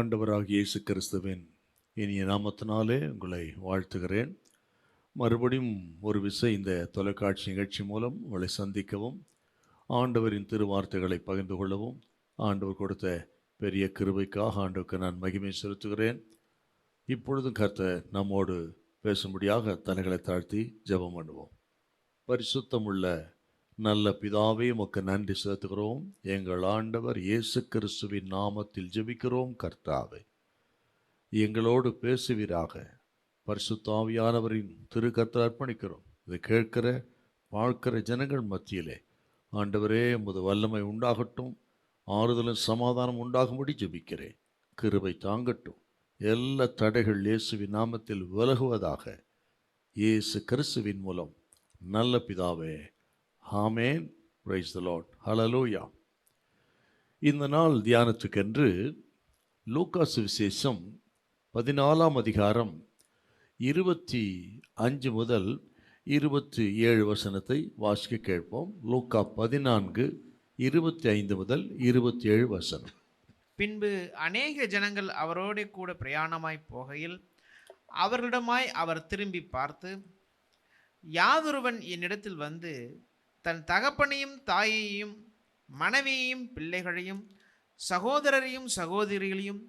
ஆண்டவராகிய இயேசு கிறிஸ்துவின் இனிய நாமத்தினாலே உங்களை வாழ்த்துகிறேன். மறுபடியும் ஒரு விசை இந்த தொலைக்காட்சி நிகழ்ச்சி மூலம் உங்களை சந்திக்கவும், ஆண்டவரின் திருவார்த்தைகளை பகிர்ந்து கொள்ளவும் ஆண்டவர் கொடுத்த பெரிய கிருபைக்காக ஆண்டவருக்கு நான் மகிமை செலுத்துகிறேன். இப்பொழுதும் கர்த்தர் நம்மோடு பேசும்படியாக தலைகளை தாழ்த்தி ஜெபம் பண்ணுவோம். பரிசுத்தமுள்ள நல்ல பிதாவே, உமக்கு நன்றி செலுத்துகிறோம். எங்கள் ஆண்டவர் இயேசு கிறிஸ்துவின் நாமத்தில் ஜெபிக்கிறோம். கர்த்தாவே, எங்களோடு பேசுவீராக. பரிசுத்த ஆவியானவரின் திருக்கரத்தில் அர்ப்பணிக்கிறோம். இதை கேட்கிற பார்க்கிற ஜனங்கள் மத்தியிலே ஆண்டவரே, உமது வல்லமை உண்டாகட்டும், ஆறுதலும் சமாதானம் உண்டாகும்படி ஜெபிக்கிறேன். கிருபை தாங்கட்டும். எல்லா தடைகள் இயேசுவின் நாமத்தில் விலகுவதாக. இயேசு கிறிஸ்துவின் மூலம் நல்ல பிதாவே, ஆமேன். Price the Lord. ஹல்லேலூயா. இந்த நாள் தியானத்துக்கென்று லூக்கா சுவிசேஷம் 14ஆம் அதிகாரம் 25 முதல் 27 வசனத்தை வாசிக்க கேட்போம். லூக்கா 14:25 முதல் 27 வசனம். பின்பு அநேக ஜனங்கள் அவரோடு கூட பிரயாணமாய் போகையில் அவர்களிடமாய் அவர் திரும்பி பார்த்து, யாதொருவன் என்னிடத்தில் வந்து தன் தகப்பனையும் தாயையும் மனைவியையும் பிள்ளைகளையும் சகோதரரையும் சகோதரிகளையும்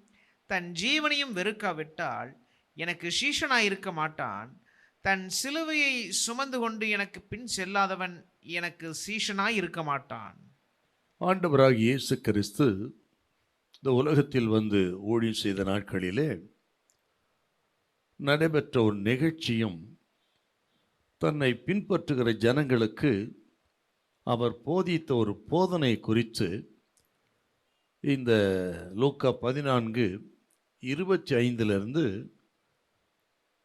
தன் ஜீவனையும் வெறுக்காவிட்டால் எனக்கு சீஷனாயிருக்க மாட்டான். தன் சிலுவையை சுமந்து கொண்டு எனக்கு பின் செல்லாதவன் எனக்கு சீஷனாயிருக்க மாட்டான். ஆண்டவராகிய இயேசு கிறிஸ்து இந்த உலகத்தில் வந்து ஊழியம் செய்த நாட்களிலே நடைபெற்ற ஒரு நிகழ்ச்சியும் தன்னை பின்பற்றுகிற ஜனங்களுக்கு அவர் போதித்த ஒரு போதனை குறித்து இந்த லூக்கா 14:25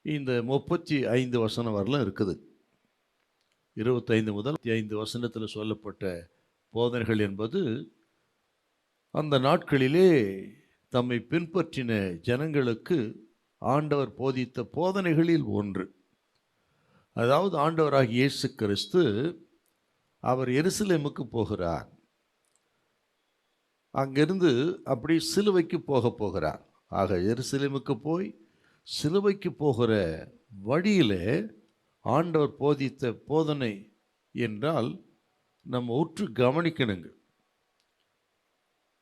இந்த 35 வசனம் வரலாம் இருக்குது. 25 முதல் 5 வசனத்தில் சொல்லப்பட்ட போதனைகள் என்பது அந்த நாட்களிலே தம்மை பின்பற்றின ஜனங்களுக்கு ஆண்டவர் போதித்த போதனைகளில் ஒன்று. அதாவது ஆண்டவராகிய இயேசு கிறிஸ்து அவர் எருசலேமுக்கு போகிறார். அங்கிருந்து அப்படி சிலுவைக்கு போகிறார். ஆக எருசலேமுக்கு போய் சிலுவைக்கு போகிற வழியிலே ஆண்டவர் போதித்த போதனை என்றால் நம்ம உற்று கவனிக்கணுங்க.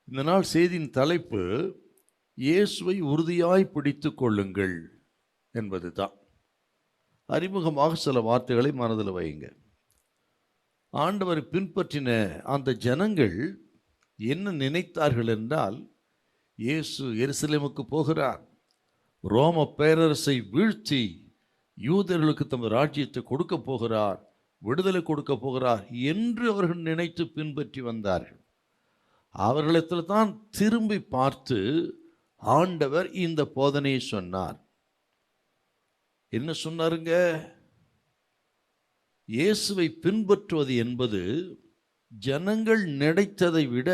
இந்த நாள் செய்தியின் தலைப்பு இயேசுவை உறுதியாய் பிடித்து கொள்ளுங்கள் என்பது தான். அறிமுகமாக சில வார்த்தைகளை மனதில் வையுங்க. ஆண்டவரை பின்பற்றின அந்த ஜனங்கள் என்ன நினைத்தார்கள் என்றால், இயேசு எருசலேமுக்கு போகிறார், ரோம பேரரசை வீழ்த்தி யூதர்களுக்கு தமது ராஜ்யத்தை கொடுக்க போகிறார், விடுதலை கொடுக்க போகிறார் என்று அவர்கள் நினைத்து பின்பற்றி வந்தார்கள். அவர்களிடத்தில் தான் திரும்பி பார்த்து ஆண்டவர் இந்த போதனையை சொன்னார். என்ன சொன்னாருங்க? இயேசுவை பின்பற்றுவது என்பது ஜனங்கள் நினைத்ததை விட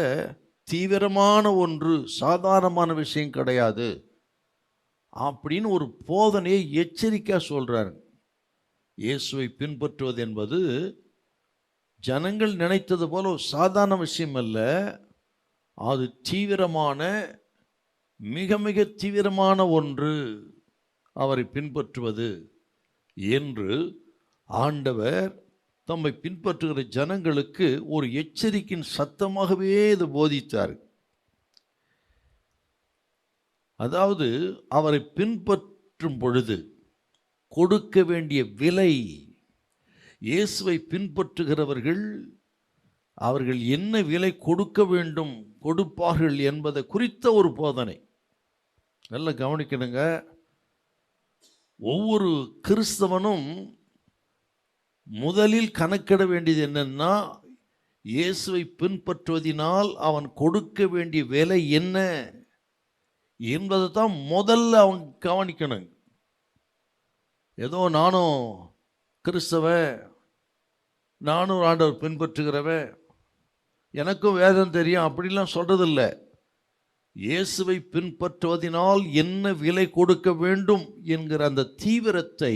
தீவிரமான ஒன்று, சாதாரணமான விஷயம் கிடையாது அப்படின்னு ஒரு போதனையை எச்சரிக்கையா சொல்றாரு. இயேசுவை பின்பற்றுவது என்பது ஜனங்கள் நினைத்தது போல ஒரு சாதாரண விஷயம் அல்ல, அது தீவிரமான, மிக மிக தீவிரமான ஒன்று அவரை பின்பற்றுவது என்று ஆண்டவர் தம்மை பின்பற்றுகிற ஜனங்களுக்கு ஒரு எச்சரிக்கையின் சத்தமாகவே இது போதித்தார். அதாவது அவரை பின்பற்றும் பொழுது கொடுக்க வேண்டிய விலை, இயேசுவை பின்பற்றுகிறவர்கள் அவர்கள் என்ன விலை கொடுக்க வேண்டும், கொடுப்பார்கள் என்பதை குறித்த ஒரு போதனை. நல்லா கவனிக்கணுங்க. ஒவ்வொரு கிறிஸ்தவனும் முதலில் கணக்கிட வேண்டியது என்னன்னா, இயேசுவை பின்பற்றுவதினால் அவன் கொடுக்க வேண்டிய விலை என்ன என்பதை தான் முதல்ல அவன் கவனிக்கணும். ஏதோ நானும் கிறிஸ்தவன், நானும் ஆண்டவர் பின்பற்றுகிறவன், எனக்கும் வேதம் தெரியும் அப்படிலாம் சொல்றதில்ல. இயேசுவை பின்பற்றுவதினால் என்ன விலை கொடுக்க வேண்டும் என்கிற அந்த தீவிரத்தை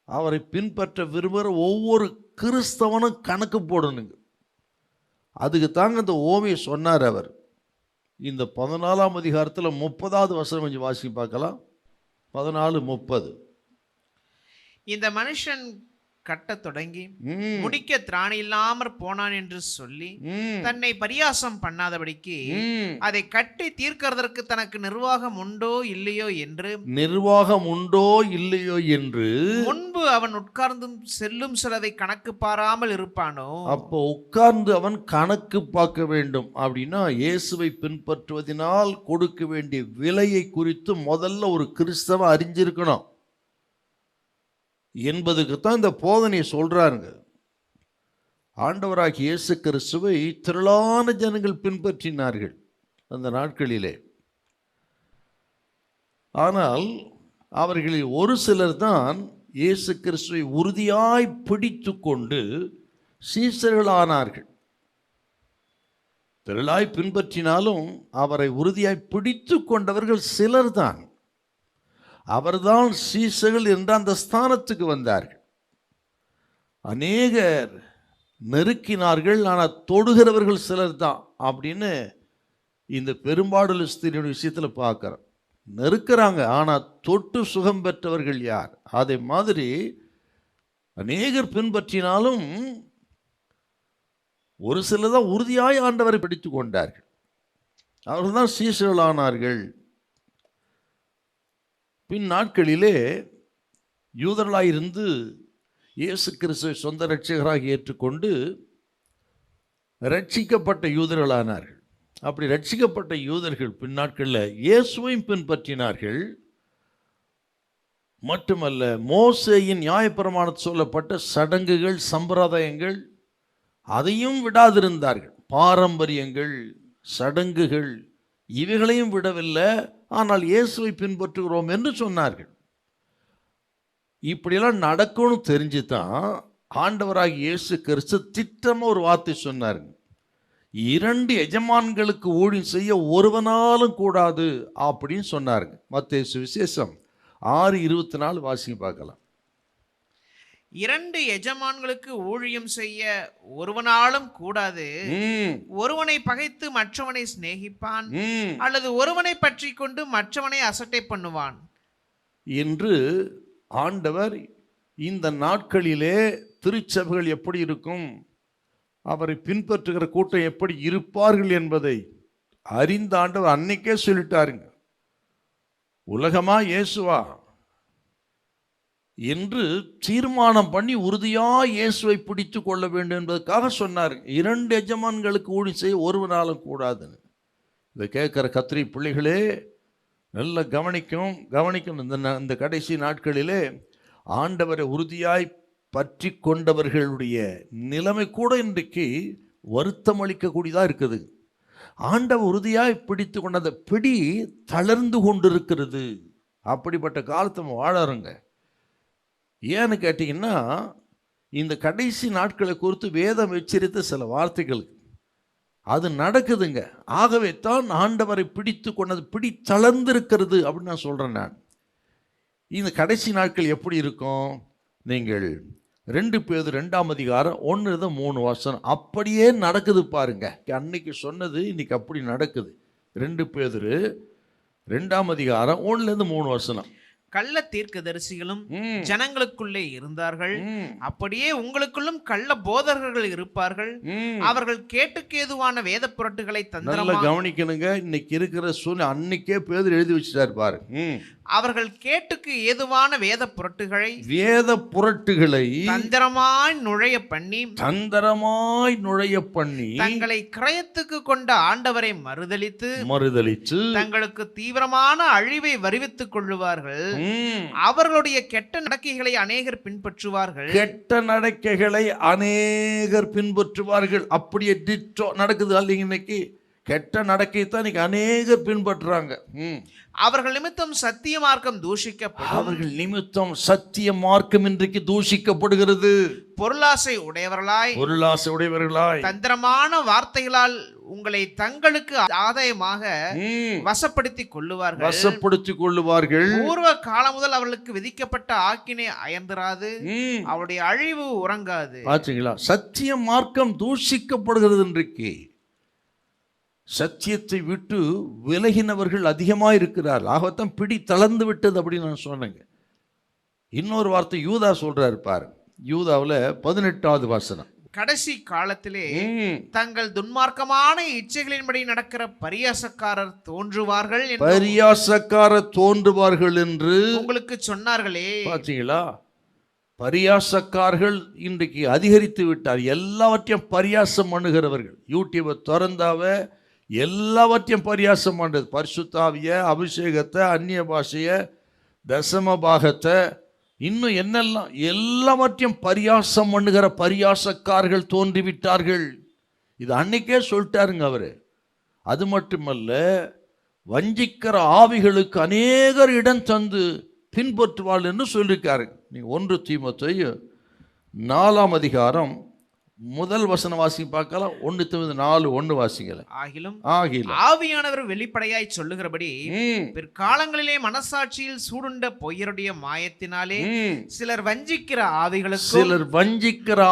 அவரை பின்பற்ற விரும்புகிற ஒவ்வொரு கிறிஸ்தவனும் கணக்கு போடணுங்க. அதுக்கு தாங்க அந்த ஓமையை சொன்னார் அவர். இந்த 14ஆம் அதிகாரத்தில் 30வது வசனம் கொஞ்சம் வாசி பார்க்கலாம். 14:30. இந்த மனுஷன் கட்டத் தொடங்கி ம், முடிக்க திராணி இல்லாமற் போனான் என்று சொல்லி ம், தன்னை பரியாசம் பண்ணாதபடிக்கு ம். அதை கட்டி தீர்க்கிறதற்கு தனக்கு நிர்வாகம் உண்டோ இல்லையோ என்று நிர்வாகம் உண்டோ இல்லையோ என்று முன்பு அவன் உட்கார்ந்தும் செல்லும் செலவை கணக்கு பாராமல் இருப்பானோ? அப்போ உட்கார்ந்து அவன் கணக்கு பார்க்க வேண்டும். அப்படின்னா இயேசுவை பின்பற்றுவதனால் கொடுக்க வேண்டிய விலையை குறித்து முதல்ல ஒரு கிறிஸ்தவ அறிஞ்சிருக்கணும் என்பதுக்குத்தான் இந்த போதனையை சொல்றாங்க. ஆண்டவராகிய இயேசு கிறிஸ்துவை திரளான ஜனங்கள் பின்பற்றினார்கள் அந்த நாட்களிலே. ஆனால் அவர்களில் ஒரு சிலர் தான் இயேசு கிறிஸ்துவை உறுதியாய் பிடித்து கொண்டு சீசர்களானார்கள். திரளாய் பின்பற்றினாலும் அவரை உறுதியாய் பிடித்து கொண்டவர்கள் சிலர்தான். அவர்தான் சீசர்கள் என்ற அந்த ஸ்தானத்துக்கு வந்தார்கள். அநேகர் நெருக்கினார்கள், ஆனால் தொடுகிறவர்கள் சிலர் தான் அப்படின்னு இந்த பெரும்பாடுள்ள ஸ்திரியுடைய விஷயத்தில் பார்க்குறோம். நெருக்கிறாங்க, ஆனால் தொட்டு சுகம் பெற்றவர்கள் யார்? அதே மாதிரி அநேகர் பின்பற்றினாலும் ஒரு சிலர் தான் உறுதியாய் ஆண்டவரை பிடித்து கொண்டார்கள். அவர்கள் தான் சீசர்களானார்கள். பின் நாட்களிலே யூதர்களாயிருந்து இயேசு கிறிஸ்துவை சொந்த இரட்சகராக ஏற்றுக்கொண்டு ரட்சிக்கப்பட்ட யூதர்களானார்கள். அப்படி ரட்சிக்கப்பட்ட யூதர்கள் பின் நாட்களில் இயேசுவையும் பின்பற்றினார்கள். மட்டுமல்ல, மோசேயின் நியாயப்பிரமாணத்தில் சொல்லப்பட்ட சடங்குகள் சம்பிரதாயங்கள் அதையும் விடாதிருந்தார்கள். பாரம்பரியங்கள் சடங்குகள் இவைகளையும் விடவில்லை, ஆனால் இயேசுவை பின்பற்றுகிறோம் என்று சொன்னார்கள். இப்படியெல்லாம் நடக்கும்னு தெரிஞ்சு தான் ஆண்டவராகிய இயேசு கிறிஸ்து திட்டமாக ஒரு வார்த்தை சொன்னாருங்க. 2 எஜமான்களுக்கு ஊழியம் செய்ய ஒருவனாலும் கூடாது அப்படின்னு சொன்னாருங்க. மத்தேயு சுவிசேஷம் 6:24 வாசிங்க பார்க்கலாம். 2 எஜமான்களுக்கு ஊழியம் செய்ய ஒருவனாலும் கூடாது. ஒருவனை பகைத்து மற்றவனை சிநேகிப்பான், அல்லது ஒருவனை பற்றி கொண்டு மற்றவனை அசட்டை பண்ணுவான் என்று ஆண்டவர் இந்த நாட்களிலே திருச்சபைகள் எப்படி இருக்கும், அவரை பின்பற்றுகிற கூட்டம் எப்படி இருப்பார்கள் என்பதை அறிந்த ஆண்டவர் அன்னைக்கே சொல்லிட்டாருங்க. உலகமா இயேசுவா என்று தீர்மானம் பண்ணி உறுதியாக இயேசுவை பிடித்து கொள்ள வேண்டும் என்பதற்காக சொன்னார். 2 எஜமான்களுக்கு ஊழியம் செய்ய ஒருவனாலும் கூடாதுன்னு. இதை கேட்குற கத்திரி பிள்ளைகளே நல்லா கவனிக்கணும். இந்த கடைசி நாட்களிலே ஆண்டவரை உறுதியாய் பற்றி கொண்டவர்களுடைய நிலைமை கூட இன்றைக்கு வருத்தம் அளிக்கக்கூடியதாக இருக்குது. ஆண்டவர் உறுதியாய் பிடித்து கொண்ட அந்த பிடி தளர்ந்து கொண்டிருக்கிறது. அப்படிப்பட்ட காலத்தை நம்ம வாழறோங்க. ஏன்னு கேட்டிங்கன்னா, இந்த கடைசி நாட்களை குறித்து வேதம் எச்சரித்த சில வார்த்தைகள் அது நடக்குதுங்க. ஆகவே தான் ஆண்டவரை பிடித்து கொண்டது பிடி தளர்ந்திருக்கிறது அப்படின்னு நான் சொல்கிறேன். நான் இந்த கடைசி நாட்கள் எப்படி இருக்கும்? நீங்கள் 2 பேதுரு 2ஆம் அதிகாரம் 1-3 வசனம் அப்படியே நடக்குது பாருங்க. அன்னைக்கு சொன்னது இன்னைக்கு அப்படி நடக்குது. 2 பேதுரு 2ஆம் அதிகாரம் 1-3 வசனம். கள்ள தீர்க்கதரிசிகளும் ஜனங்களுக்குள்ளே இருந்தார்கள், அப்படியே உங்களுக்குள்ளும் கள்ள போதகர்கள் இருப்பார்கள். அவர்கள் கேட்டுக்கு ஏதுவான வேத புரட்டுகளை நல்லா கவனிக்கணுங்க. இன்னைக்கு இருக்கிற சூழ்நிலை அன்னைக்கே பேதுரு எழுதி வச்சுட்டார் பாரு. அவர்கள் கேட்டுக்கு ஏதுவான வேத புரட்டுகளை தந்திரமாய் நுழைய பண்ணி தங்களை கிரயத்துக்கு கொண்ட ஆண்டவரை மறுதலித்து தங்களுக்கு தீவிரமான அழிவை வருவித்துக் கொள்ளுவார்கள். அவர்களுடைய கெட்ட நடக்கைகளை அநேகர் பின்பற்றுவார்கள். அப்படியே டிட்டோ நடக்குது அல்லைங்க. இன்னைக்கு கெட்ட நடக்கை தான் இன்னைக்கு அநேகர் பின்பற்றுறாங்க. அவர்கள் நிமித்தம் சத்திய மார்க்கம் இன்றைக்கு தூஷிக்கப்படுகிறது. பொருளாசை உடையவர்களாய் தந்திரமான வார்த்தைகளால் உங்களை தங்களுக்கு ஆதாயமாக வசப்படுத்திக் கொள்ளுவார்கள். பூர்வ காலம் முதல் அவர்களுக்கு விதிக்கப்பட்ட ஆக்கினை அயர்ந்திராது, அவருடைய அழிவு உறங்காது. பாத்தீங்களா? சத்திய மார்க்கம் தூஷிக்கப்படுகிறது. இன்றைக்கு சத்தியத்தை விட்டு விலகினவர்கள் அதிகமாக இருக்கிறார். ஆகத்தான் பிடி தளர்ந்து விட்டது அப்படின்னு நான் சொன்னேங்க. இன்னொரு வார்த்தை யூதா சொல்றாரு பாரு. யூதாவில் 18வது வசனம். கடைசி காலத்திலே தங்கள் துன்மார்க்கமான இச்சைகளின்படி நடக்கிற பரியாசக்காரர் தோன்றுவார்கள் என்று உங்களுக்கு சொன்னார்களே. பாத்தீங்களா? பரியாசக்காரர்கள் இன்றைக்கு அதிகரித்து விட்டார். எல்லாவற்றையும் பரியாசம் பண்ணுகிறவர்கள். யூடியூபை திறந்தாவ எல்லாவற்றையும் பரியாசம் பண்ணுறது. பரிசுத்தாவிய, அபிஷேகத்தை, அந்நிய பாஷையை, தசம பாகத்தை, இன்னும் என்னெல்லாம் எல்லாவற்றையும் பரியாசம் பண்ணுகிற பரியாசக்காரர்கள் தோன்றிவிட்டார்கள். இது அன்னைக்கே சொல்லிட்டாருங்க அவரு. அது மட்டுமல்ல, வஞ்சிக்கிற ஆவிகளுக்கு அநேகர் இடம் தந்து பின்பற்றுவாள் என்று சொல்லியிருக்காரு. நீங்க 1 தீமோத்தேயு 4ஆம் அதிகாரம் முதல் வசனம் வாசி பார்க்கலாம். 1 தீமோத்தேயு 4:1 வாசிக்கல. ஆகிலும் ஆவியானவர் வெளிப்படையாய் சொல்லுகிறபடி பிற்காலங்களிலே மனசாட்சியில் சூடுண்ட பொய்யருடைய மாயத்தினாலே சிலர் வஞ்சிக்கிற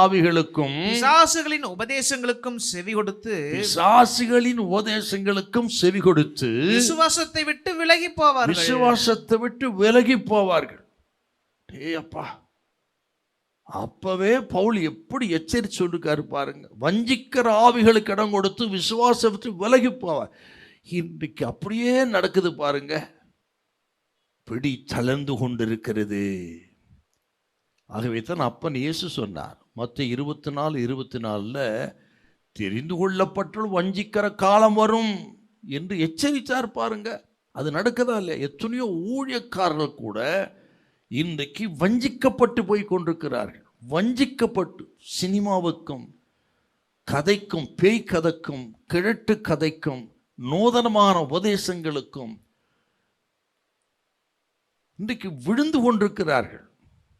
ஆவிகளுக்கும் பிசாசுகளின் உபதேசங்களுக்கும் செவி கொடுத்து விசுவாசத்தை விட்டு விலகி போவார்கள். அப்பா, அப்பவே பவுல் எப்படி எச்சரித்து சொல்லிருக்காரு பாருங்க. வஞ்சிக்கிற ஆவிகளுக்கு இடம் கொடுத்து விசுவாசத்தை விலகி போவார். இன்றைக்கு அப்படியே நடக்குது பாருங்க. பிடி தளர்ந்து கொண்டிருக்கிறது. ஆகவே தான் அப்பன் இயேசு சொன்னார் மத்தேயு 24:24 தெரிந்து கொள்ளப்பட்டு வஞ்சிக்கிற காலம் வரும் என்று எச்சரித்தார் பாருங்க. அது நடக்குதா இல்லையா? எத்தனையோ ஊழியக்காரர்கள் கூட இன்றைக்கு வஞ்சிக்கப்பட்டு போய் கொண்டிருக்கிறார்கள். வஞ்சிக்கப்பட்டு சினிமாவுக்கும் கதைக்கும், பேய் கதைக்கும், கிழட்டு கதைக்கும், நூதனமான உபதேசங்களுக்கும் இன்றைக்கு விழுந்து கொண்டிருக்கிறார்கள்.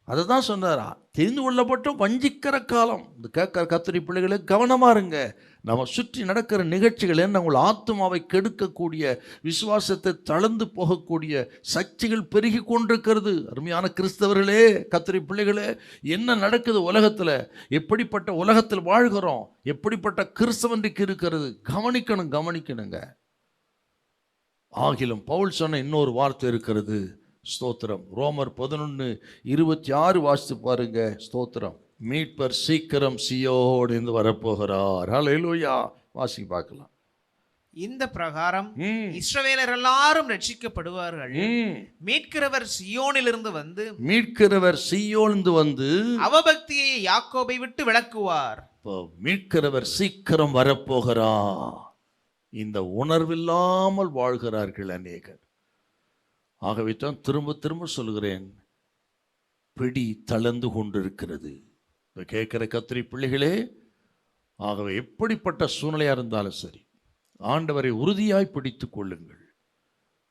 அதை தான் சொன்னாரா, தெரிந்து கொள்ளப்பட்ட வஞ்சிக்கிற காலம். இந்த கேட்கிற கத்திரி பிள்ளைகளை கவனமா இருங்க. நம்ம சுற்றி நடக்கிற நிகழ்ச்சிகள் என்ன, உங்கள் ஆத்மாவை கெடுக்கக்கூடிய, விசுவாசத்தை தளர்ந்து போகக்கூடிய சக்திகள் பெருகி கொண்டிருக்கிறது. அருமையான கிறிஸ்தவர்களே, கத்திரி பிள்ளைகளே, என்ன நடக்குது உலகத்தில்? எப்படிப்பட்ட உலகத்தில் வாழ்கிறோம்? எப்படிப்பட்ட கிறிஸ்தவனுக்கு இருக்கிறது? கவனிக்கணுங்க. ஆகிலும் பவுல் சொன்ன இன்னொரு வார்த்தை இருக்கிறது. ஸ்தோத்திரம். ரோமர் 11:26 வாசித்து பாருங்க. ஸ்தோத்திரம். மீட்பர் சீக்கிரம் சீயோடு இருந்து வரப்போகிறார். ஹல்லேலூயா. வாசி பார்க்கலாம். இந்த பிரகாரம் இஸ்ரவேலர் எல்லாரும் ரட்சிக்கப்படுவார்கள். மீட்கிறவர் சீயோனிலிருந்து வந்து அவபக்தியை யாக்கோபை விட்டு விலக்குவார். மீட்கிறவர் சீக்கிரம் வரப்போகிறார். இந்த உணர்வில்லாமல் வாழ்கிறார்கள் அநேகர். ஆகவே தான் திரும்ப சொல்கிறேன், பிடி தளர்ந்து கொண்டிருக்கிறது. கேட்கிற கத்திரி பிள்ளைகளே, ஆகவே எப்படிப்பட்ட சூழ்நிலையாக இருந்தாலும் சரி, ஆண்டவரை உறுதியாய் பிடித்து கொள்ளுங்கள்.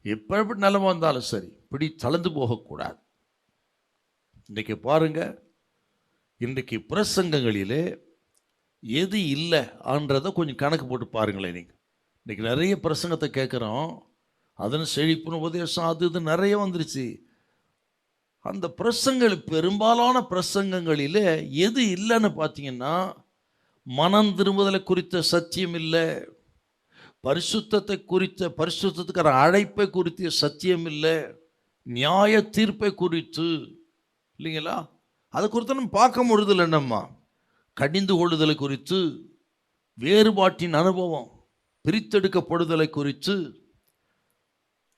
எப்படி நிலைமை வந்தாலும் சரி, பிடி தளர்ந்து போகக்கூடாது. இன்றைக்கு பாருங்க, இன்றைக்கு பிரசங்கங்களிலே எது இல்லை ஆன்றதை கொஞ்சம் கணக்கு போட்டு பாருங்களேன். நீங்கள் இன்றைக்கி நிறைய பிரசங்கத்தை கேட்குறோம். அதன் செழிப்புன்னு உபதேசம் அது இது நிறைய வந்துருச்சு. அந்த பிரசங்கள், பெரும்பாலான பிரசங்கங்களில் எது இல்லைன்னு பார்த்தீங்கன்னா, மனம் திரும்புதலை குறித்த சத்தியம் இல்லை, பரிசுத்தத்தை குறித்த, பரிசுத்தத்துக்கான அழைப்பை குறித்த சத்தியம் இல்லை, நியாய தீர்ப்பை குறித்து இல்லைங்களா, அதை குறித்து நம்ம பார்க்க முடியதில்லை. நம்ம கடிந்து கொள்ளுதலை குறித்து, வேறுபாட்டின் அனுபவம், பிரித்தெடுக்கப்படுதலை குறித்து,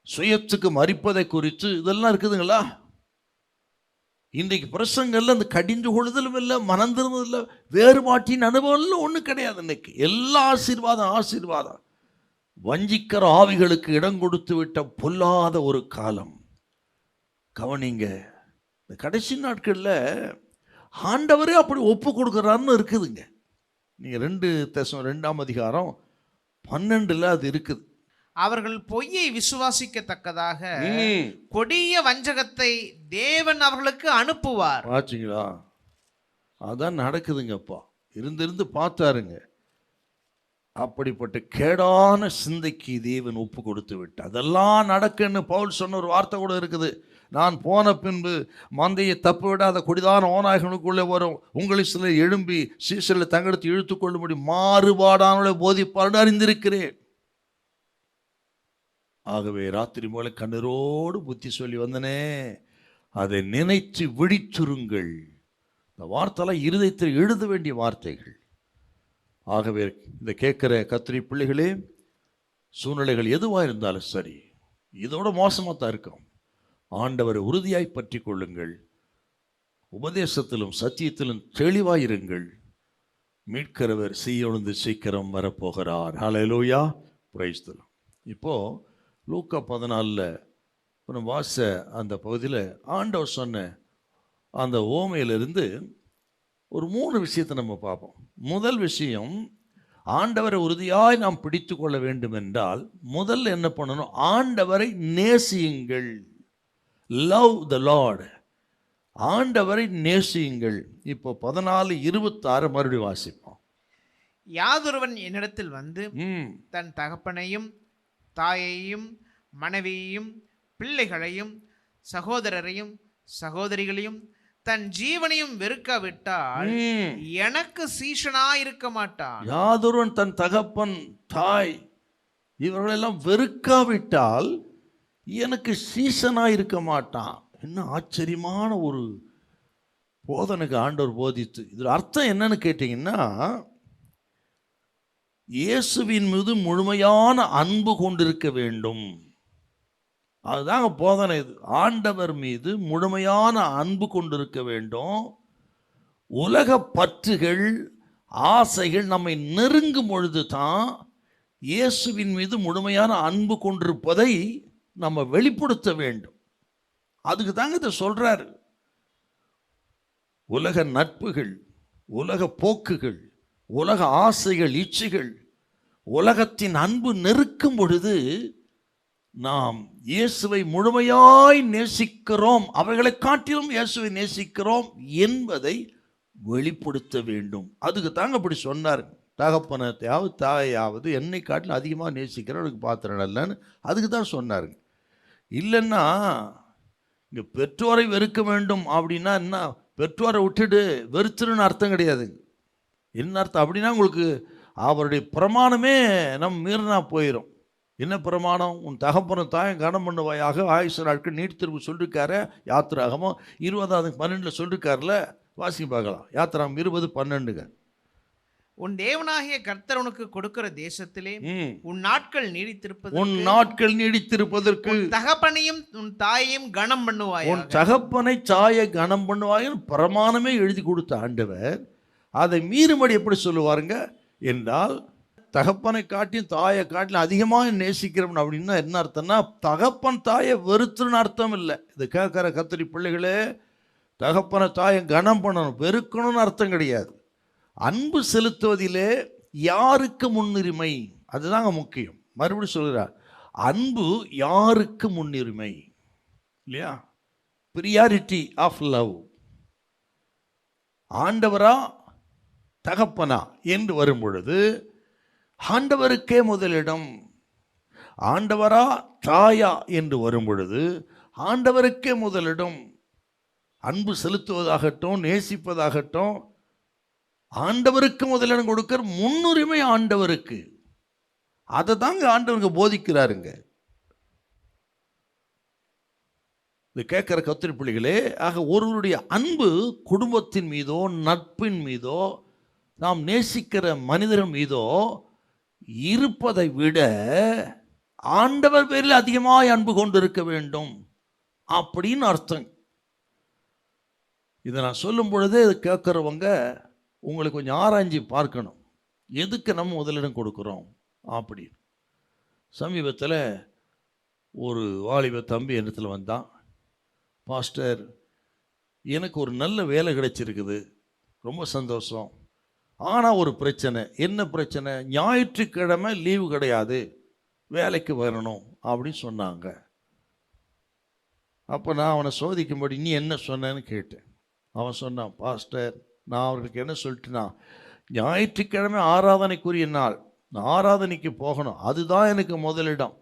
சுயத்துக்கு மறிப்பதை குறித்து, இதெல்லாம் இருக்குதுங்களா? இன்றைக்கு பிரசங்கள்ல அந்த கடிந்து கொள்ளுதலும் இல்லை, மனம் திரும்புதலும் இல்லை, வேறுபாட்டின் அனுபவம் ஒன்றும் கிடையாது. இன்னைக்கு எல்லா ஆசீர்வாதம். வஞ்சிக்கிற ஆவிகளுக்கு இடம் கொடுத்து விட்ட பொல்லாத ஒரு காலம். கவனிங்க, இந்த கடைசி நாட்களில் ஆண்டவரே அப்படி ஒப்பு கொடுக்குறாருன்னு இருக்குதுங்க. நீங்கள் 2 அதிகாரம் 12 அது இருக்குது. அவர்கள் பொய்யை விசுவாசிக்கத்தக்கதாக கொடிய வஞ்சகத்தை தேவன் அவர்களுக்கு அனுப்புவார். ஆச்சுங்களா? அதான் நடக்குதுங்கப்பா. இருந்து பார்த்தாருங்க. அப்படிப்பட்ட கேடான சிந்தைக்கு தேவன் ஒப்பு கொடுத்து விட்டு அதெல்லாம் நடக்குன்னு பவுல் சொன்ன ஒரு வார்த்தை கூட இருக்குது. நான் போன பின்பு மந்தையை தப்பு விடாத கொடிதான ஓநாயகனுக்குள்ளே வரும், உங்களை சிலர் எழும்பி சீசரில் தங்கெடுத்து இழுத்து கொள்ளும்படி மாறுபாடான போதிப்பாடு அறிந்திருக்கிறேன். ஆகவே ராத்திரி போல கண்ணீரோடு புத்தி சொல்லி வந்தனே, அதை நினைத்து விழிச்சுருங்கள். இந்த வார்த்தைலாம் இருதயத்தில் எழுத வேண்டிய வார்த்தைகள். ஆகவே இந்த கேட்கிற கத்திரி பிள்ளைகளே, சூழ்நிலைகள் எதுவாக இருந்தாலும் சரி, இதோட மோசமாக தான் இருக்கும். ஆண்டவரை உறுதியாய் பற்றி கொள்ளுங்கள். உபதேசத்திலும் சத்தியத்திலும் தெளிவாயிருங்கள். மீட்கிறவர் சீயோனுந்து சீக்கிரம் வரப்போகிறார். ஹல்லேலூயா, பிரைஸ் தி லார்ட். இப்போ லூக்கா 14 வாச அந்த பகுதியில் ஆண்டவர் சொன்ன அந்த ஓமையிலிருந்து ஒரு 3 விஷயத்தை நம்ம பார்ப்போம். முதல் விஷயம், ஆண்டவரை உறுதியாய் நாம் பிடித்து கொள்ள வேண்டும் என்றால் முதல்ல என்ன பண்ணணும்? ஆண்டவரை நேசியுங்கள். லவ் த லார்ட். ஆண்டவரை நேசியுங்கள். இப்போ 14:26 மறுபடியும் வாசிப்போம். யாதொருவன் என்னிடத்தில் வந்து தன் தகப்பனையும் தாயையும் மனைவியையும் பிள்ளைகளையும் சகோதரரையும் சகோதரிகளையும் தன் ஜீவனையும் வெறுக்காவிட்டால் எனக்கு சீஷனாயிருக்க மாட்டான். யாதொருவன் தன் தகப்பன் தாய் இவர்களெல்லாம் வெறுக்காவிட்டால் எனக்கு சீஷனாயிருக்க மாட்டான். என்ன ஆச்சரியமான ஒரு போதனைக்கு ஆண்டவர் போதித்து. இதில் அர்த்தம் என்னன்னு கேட்டீங்கன்னா, இயேசுவின் மீது முழுமையான அன்பு கொண்டிருக்க வேண்டும். அதுதாங்க போதனை. இது ஆண்டவர் மீது முழுமையான அன்பு கொண்டிருக்க வேண்டும். உலக பற்றுகள் ஆசைகள் நம்மை நெருங்கும் பொழுது தான் இயேசுவின் மீது முழுமையான அன்பு கொண்டிருப்பதை நம்ம வெளிப்படுத்த வேண்டும். அதுக்கு தாங்க இதை சொல்றாரு. உலக நட்புகள், உலக போக்குகள், உலக ஆசைகள், இச்சைகள், உலகத்தின் அன்பு நெருக்கும் பொழுது நாம் இயேசுவை முழுமையாய் நேசிக்கிறோம், அவர்களை காட்டிலும் இயேசுவை நேசிக்கிறோம் என்பதை வெளிப்படுத்த வேண்டும். அதுக்கு தாங்க அப்படி சொன்னார். தகப்பனத்தையாவது தாயாவது என்னை காட்டிலும் அதிகமாக நேசிக்கிறவனுக்கு பாத்திரம் இல்லைன்னு அதுக்கு தான் சொன்னாருங்க. இல்லைன்னா இங்கே பெற்றோரை வெறுக்க வேண்டும் அப்படின்னா என்ன? பெற்றோரை விட்டுட்டு வெறுத்துருன்னு அர்த்தம் கிடையாது. என்ன அர்த்தம் அப்படின்னா, உங்களுக்கு அவருடைய பிரமாணமே நம்ம மீறினா போயிடும். என்ன பிரமாணம்? உன் தகப்பனும் தாயும் கனம் பண்ணுவாயாக, ஆயுசு நாட்கள் நீட்டித்திருப்பு சொல்லியிருக்காரு. யாத்திராகமோ 20:12 சொல்லியிருக்காருல, வாசி பார்க்கலாம். யாத்திராகம் 20:12. உன் தேவனாகிய கர்த்தர் உனக்கு கொடுக்கிற தேசத்திலே உன் நாட்கள் நீடித்திருப்பதற்கு தகப்பனையும் உன் தாயையும் கனம் பண்ணுவாய். உன் தகப்பனை தாயை கனம் பண்ணுவாய் பிரமாணமே எழுதி கொடுத்த ஆண்டவர் அதை மீறும்படி எப்படி சொல்லுவாருங்க என்றால், தகப்பனை காட்டியும் தாயை காட்டிலும் அதிகமாக நேசிக்கிறவன் அப்படின்னா என்ன அர்த்தம்னா, தகப்பன் தாயை வெறுத்துன்னு அர்த்தம் இல்லை. இது கேட்குற கத்திரி பிள்ளைகளே, தகப்பனை தாயை கனம் பண்ணணும், வெறுக்கணும்னு அர்த்தம் கிடையாது. அன்பு செலுத்துவதிலே யாருக்கு முன்னுரிமை, அதுதாங்க முக்கியம். மறுபடியும் சொல்கிறார், அன்பு யாருக்கு முன்னுரிமை இல்லையா? Priority of love. ஆண்டவரா தகப்பனா என்று வரும் பொழுது ஆண்டவருக்கே முதலிடம். ஆண்டவரா தாயா என்று வரும் பொழுது ஆண்டவருக்கே முதலிடம். அன்பு செலுத்துவதாகட்டும், நேசிப்பதாகட்டும், ஆண்டவருக்கு முதலிடம் கொடுக்கிற முன்னுரிமை ஆண்டவருக்கு. அதை தாங்க ஆண்டவருக்கு போதிக்கிறாருங்க. இது கேட்கிற கத்திரி பிள்ளைகளே, ஆக ஒருவருடைய அன்பு குடும்பத்தின் மீதோ நட்பின் மீதோ நாம் நேசிக்கிற மனிதர்கள் மீதோ இருப்பதை விட ஆண்டவர் பேரில் அதிகமாக அன்பு கொண்டிருக்க வேண்டும் அப்படின்னு அர்த்தம். இதை நான் சொல்லும் பொழுதே இது கேட்குறவங்க உங்களுக்கு கொஞ்சம் ஆராய்ச்சி பார்க்கணும், எதுக்கு நம்ம முதலிடம் கொடுக்குறோம் அப்படின்னு. சமீபத்தில் ஒரு வாலிப தம்பி இடத்துல வந்தான். பாஸ்டர், எனக்கு ஒரு நல்ல வேலை கிடைச்சிருக்குது, ரொம்ப சந்தோஷம். ஆனால் ஒரு பிரச்சனை. என்ன பிரச்சனை? ஞாயிற்றுக்கிழமை லீவு கிடையாது, வேலைக்கு வரணும் அப்படின்னு சொன்னாங்க. அப்போ நான் அவனை சோதிக்கும்படி நீ என்ன சொன்னேன்னு கேட்டேன். அவன் சொன்னான், பாஸ்டர், நான் அவர்களுக்கு என்ன சொல்லிட்டுனா, ஞாயிற்றுக்கிழமை ஆராதனைக்குரிய நாள், நான் ஆராதனைக்கு போகணும், அதுதான் எனக்கு முதலிடம்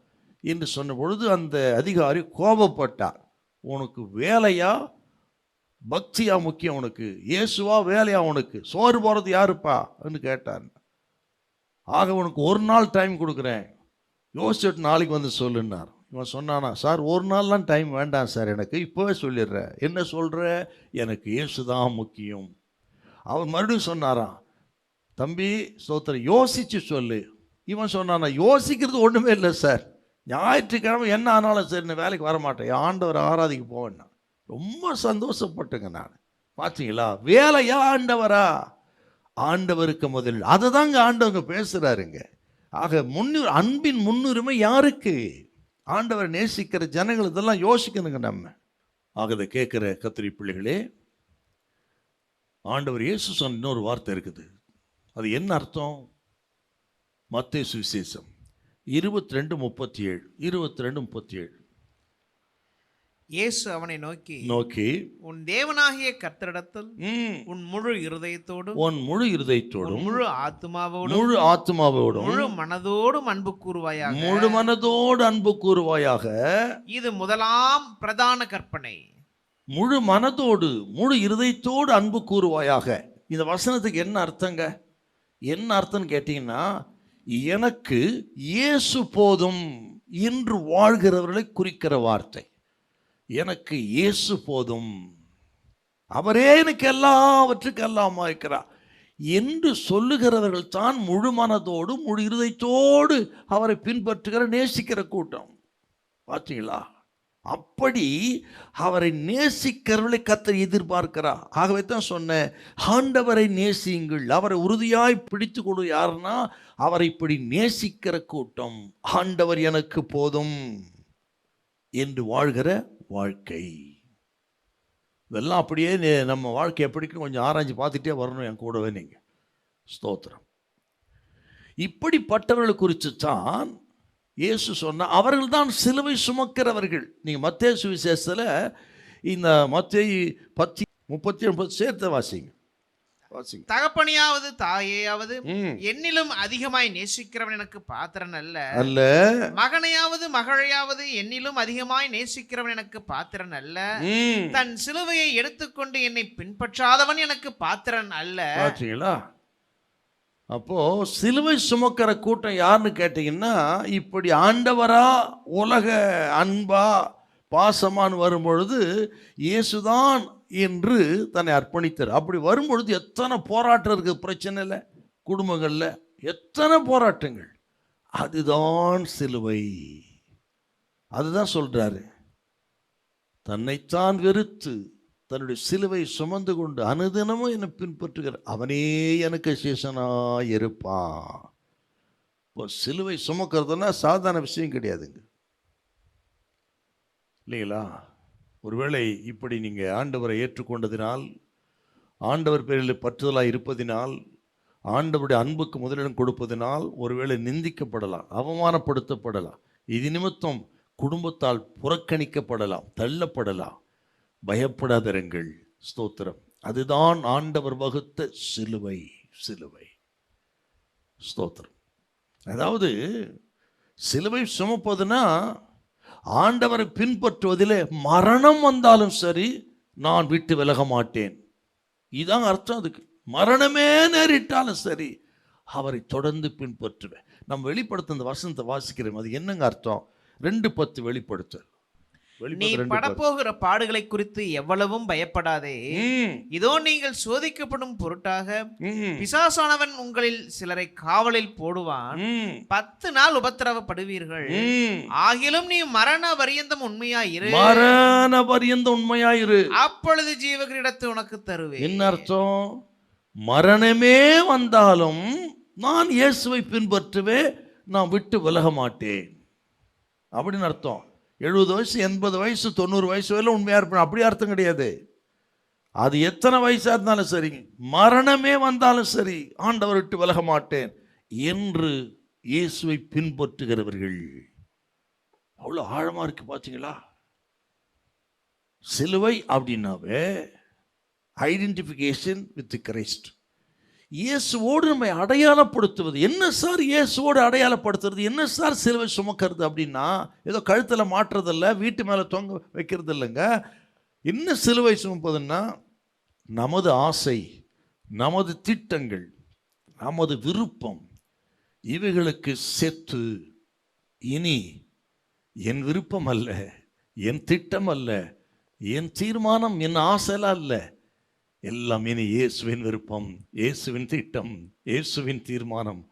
என்று சொன்ன பொழுது அந்த அதிகாரி கோபப்பட்டார். உனக்கு வேலையா பக்தியா முக்கியம்? உனக்கு இயேசுவா வேலையா? உனக்கு சோறு போகிறது யாருப்பா என்று கேட்டார். ஆக உனக்கு ஒரு நாள் டைம் கொடுக்குறேன், யோசிச்சுட்டு நாளைக்கு வந்து சொல்லுன்னார். இவன் சொன்னானா, சார் ஒரு நாள்லாம் டைம் வேண்டாம் சார், எனக்கு இப்போவே சொல்லிடுறேன். என்ன சொல்கிற? எனக்கு இயேசு தான் முக்கியம். அவர் மறுபடியும் சொன்னாராம், தம்பி ஸ்தோத்திரம், யோசிச்சு சொல்லு. இவன் சொன்னானா, யோசிக்கிறது ஒன்றுமே இல்லை சார், ஞாயிற்றுக்கிழமை என்ன ஆனாலும் சரி நான் வேலைக்கு வர மாட்டேன், என் ஆண்டவர் ஆராதிக்க போவேன்னா. ரொம்ப சந்தோஷப்பட்டுங்க நான். பார்த்தீங்களா, வேலையா ஆண்டவரா? ஆண்டவருக்கு முதல். அதை தாங்க ஆண்டவங்க பேசுகிறாருங்க. ஆக அன்பின் முன்னுரிமை யாருக்கு? ஆண்டவரை நேசிக்கிற ஜனங்கள் இதெல்லாம் யோசிக்கணுங்க நம்ம. ஆக இதை கேட்குற கத்திரி பிள்ளைகளே, ஆண்டவர் இயேசு சொன்ன இன்னொரு வார்த்தை இருக்குது. அது என்ன அர்த்தம்? மத்தேயு சுவிசேஷம் 22:37. 22:37. இயேசு அவனை நோக்கி உன் தேவனாகிய கர்த்தரிடத்தில் உன் முழு இருதயத்தோடும் உன் முழு இருதயத்தோடும் முழு ஆத்துமாவோடும் முழு மனதோடும் அன்பு கூறுவாயாக. முழு மனதோடு அன்பு கூறுவாயாக. இது முதலாம் பிரதான கற்பனை. முழு மனதோடு முழு இருதயத்தோடு அன்பு கூறுவாயாக. இந்த வசனத்துக்கு என்ன அர்த்தங்க? என்ன அர்த்தம்னு கேட்டீங்கன்னா, எனக்கு இயேசு போதும் என்று வாழ்கிறவர்களை குறிக்கிற வார்த்தை. எனக்கு இயேசு போதும், அவரே எனக்கு எல்லாவற்றுக்கும் எல்லாமா இருக்கிறார் என்று சொல்லுகிறவர்கள் தான் முழு மனதோடு முழு இருதயத்தோடு அவரை பின்பற்றுகிற நேசிக்கிற கூட்டம். பார்த்தீங்களா? அப்படி அவரை நேசிக்கிறவர்களை கர்த்தர் எதிர்பார்க்கிறார். ஆகவே தான் சொன்னேன், ஆண்டவரை நேசியுங்கள், அவரை உறுதியாய் பிடித்து கொடு. யாருன்னா, அவரை இப்படி நேசிக்கிற கூட்டம். ஆண்டவர் எனக்கு போதும் என்று வாழ்கிற வாழ்க்கை. இதெல்லாம் அப்படியே நம்ம வாழ்க்கை எப்படின்னு கொஞ்சம் ஆராய்ச்சி பார்த்துட்டே வரணும் என் கூடவே நீங்கள். ஸ்தோத்திரம். இப்படிப்பட்டவர்களை குறித்து தான் இயேசு சொன்னார், அவர்கள் தான் சிலுவை சுமக்கிறவர்கள். நீங்கள் மத்தேயு சுவிசேஷத்தில் இந்த மத்தேயு 10:37 சேர்த்து வாசிங்க. தகப்பனையாவது தாயையாவது என்னிலும் அதிகமாய் நேசிக்கிறவன் எனக்கு பாத்திரன் அல்ல. மகனையாவது மகளையாவது என்னிலும் அதிகமாய் நேசிக்கிறவன் எனக்கு பாத்திரன் அல்ல. தன் சிலுவையை எடுத்துக்கொண்டு என்னை பின்பற்றாதவன் எனக்கு பாத்திரன் அல்ல. பார்த்தீங்களா? அப்போ சிலுவை சுமக்கிற கூட்டம் யாருன்னு கேட்டீங்கன்னா, இப்படி ஆண்டவரா உலக அன்பா பாசமானு வரும்பொழுது இயேசுதான் என்று தன்னை அர்ப்பணித்தார். அப்படி வரும்பொழுது எத்தனை போராட்டம் இருக்குது பிரச்சனையில், குடும்பங்களில் எத்தனை போராட்டங்கள். அதுதான் சிலுவை. அதுதான் சொல்றாரு, தன்னைத்தான் வெறுத்து தன்னுடைய சிலுவை சுமந்து கொண்டு அனுதினமும் என்னை பின்பற்றுகிற அவனே எனக்கு சேஷனாக இருப்பான். இப்போ சிலுவை சுமக்கிறதுனா சாதாரண விஷயம் கிடையாதுங்க, இல்லைங்களா? ஒருவேளை இப்படி நீங்கள் ஆண்டவரை ஏற்றுக்கொண்டதினால், ஆண்டவர் பேரில் பற்றுதலாக இருப்பதினால், ஆண்டவருடைய அன்புக்கு முதலிடம் கொடுப்பதினால் ஒருவேளை நிந்திக்கப்படலாம், அவமானப்படுத்தப்படலாம், இது நிமித்தம் குடும்பத்தால் புறக்கணிக்கப்படலாம், தள்ளப்படலாம். பயப்படாதிருங்கள். ஸ்தோத்திரம். அதுதான் ஆண்டவர் வகுத்த சிலுவை. சிலுவை. ஸ்தோத்திரம். அதாவது சிலுவை சுமப்பதுனா ஆண்டவரை பின்பற்றுவதிலே மரணம் வந்தாலும் சரி நான் விட்டு விலக மாட்டேன். இதுதான் அர்த்தம். அதுக்கு மரணமே நேரிட்டாலும் சரி அவரை தொடர்ந்து பின்பற்றுவேன். நம்ம வெளிப்படுத்த இந்த வசனத்தை வாசிக்கிறோம். அது என்னங்க அர்த்தம்? 2:10 வெளிப்படுத்தல். நீ படப்போகிற பாடுகளை குறித்து எவ்வளவும் பயப்படாதே. இதோ நீங்கள் சோதிக்கப்படும் பொருட்டாக பிசாசானவன் உங்களில் சிலரை காவலில் போடுவான். 10 நாள் உபத்திரவப்படுவீர்கள். ஆகிலும் நீ மரண பரியந்தம் உண்மையாயிரு. மரண பரியந்தம் உண்மையாயிரு. அப்பொழுது ஜீவகிரீடத்தை உனக்கு தருவேன். என்ன அர்த்தம்? மரணமே வந்தாலும் நான் இயேசுவை பின்பற்றுவேன், நான் விட்டு விலக மாட்டேன் அப்படின்னு அர்த்தம். 70 வயசு 80 வயசு 90 வயசு வரையிலும் உண்மையாக இருப்பேன் அப்படி அர்த்தம் கிடையாது. அது எத்தனை வயசாக இருந்தாலும் சரி, மரணமே வந்தாலும் சரி ஆண்டவர் விட்டு விலக மாட்டேன் என்று இயேசுவை பின்பற்றுகிறவர்கள். அவ்வளோ ஆழமாக இருக்கு. பார்த்தீங்களா? சிலுவை அப்படின்னாவே ஐடென்டிஃபிகேஷன் வித் கிரைஸ்ட். இயேசுவோடு நம்மை அடையாளப்படுத்துவது. என்ன சார் இயேசுவோடு அடையாளப்படுத்துறது? என்ன சார் சிலுவை சுமக்கிறது அப்படின்னா, ஏதோ கழுத்தில் மாட்டுறதில்ல, வீட்டு மேலே தொங்க வைக்கிறது இல்லைங்க. என்ன சிலுவை சுமப்பதுன்னா, நமது ஆசை, நமது திட்டங்கள், நமது விருப்பம் இவைகளுக்கு செத்து இனி என் விருப்பம் அல்ல, என் திட்டம் அல்ல, என் தீர்மானம், என் ஆசைலாம் அல்ல, எல்லாம் இனி இயேசுவின் விருப்பம், இயேசுவின் திட்டம், இயேசுவின் தீர்மானம்,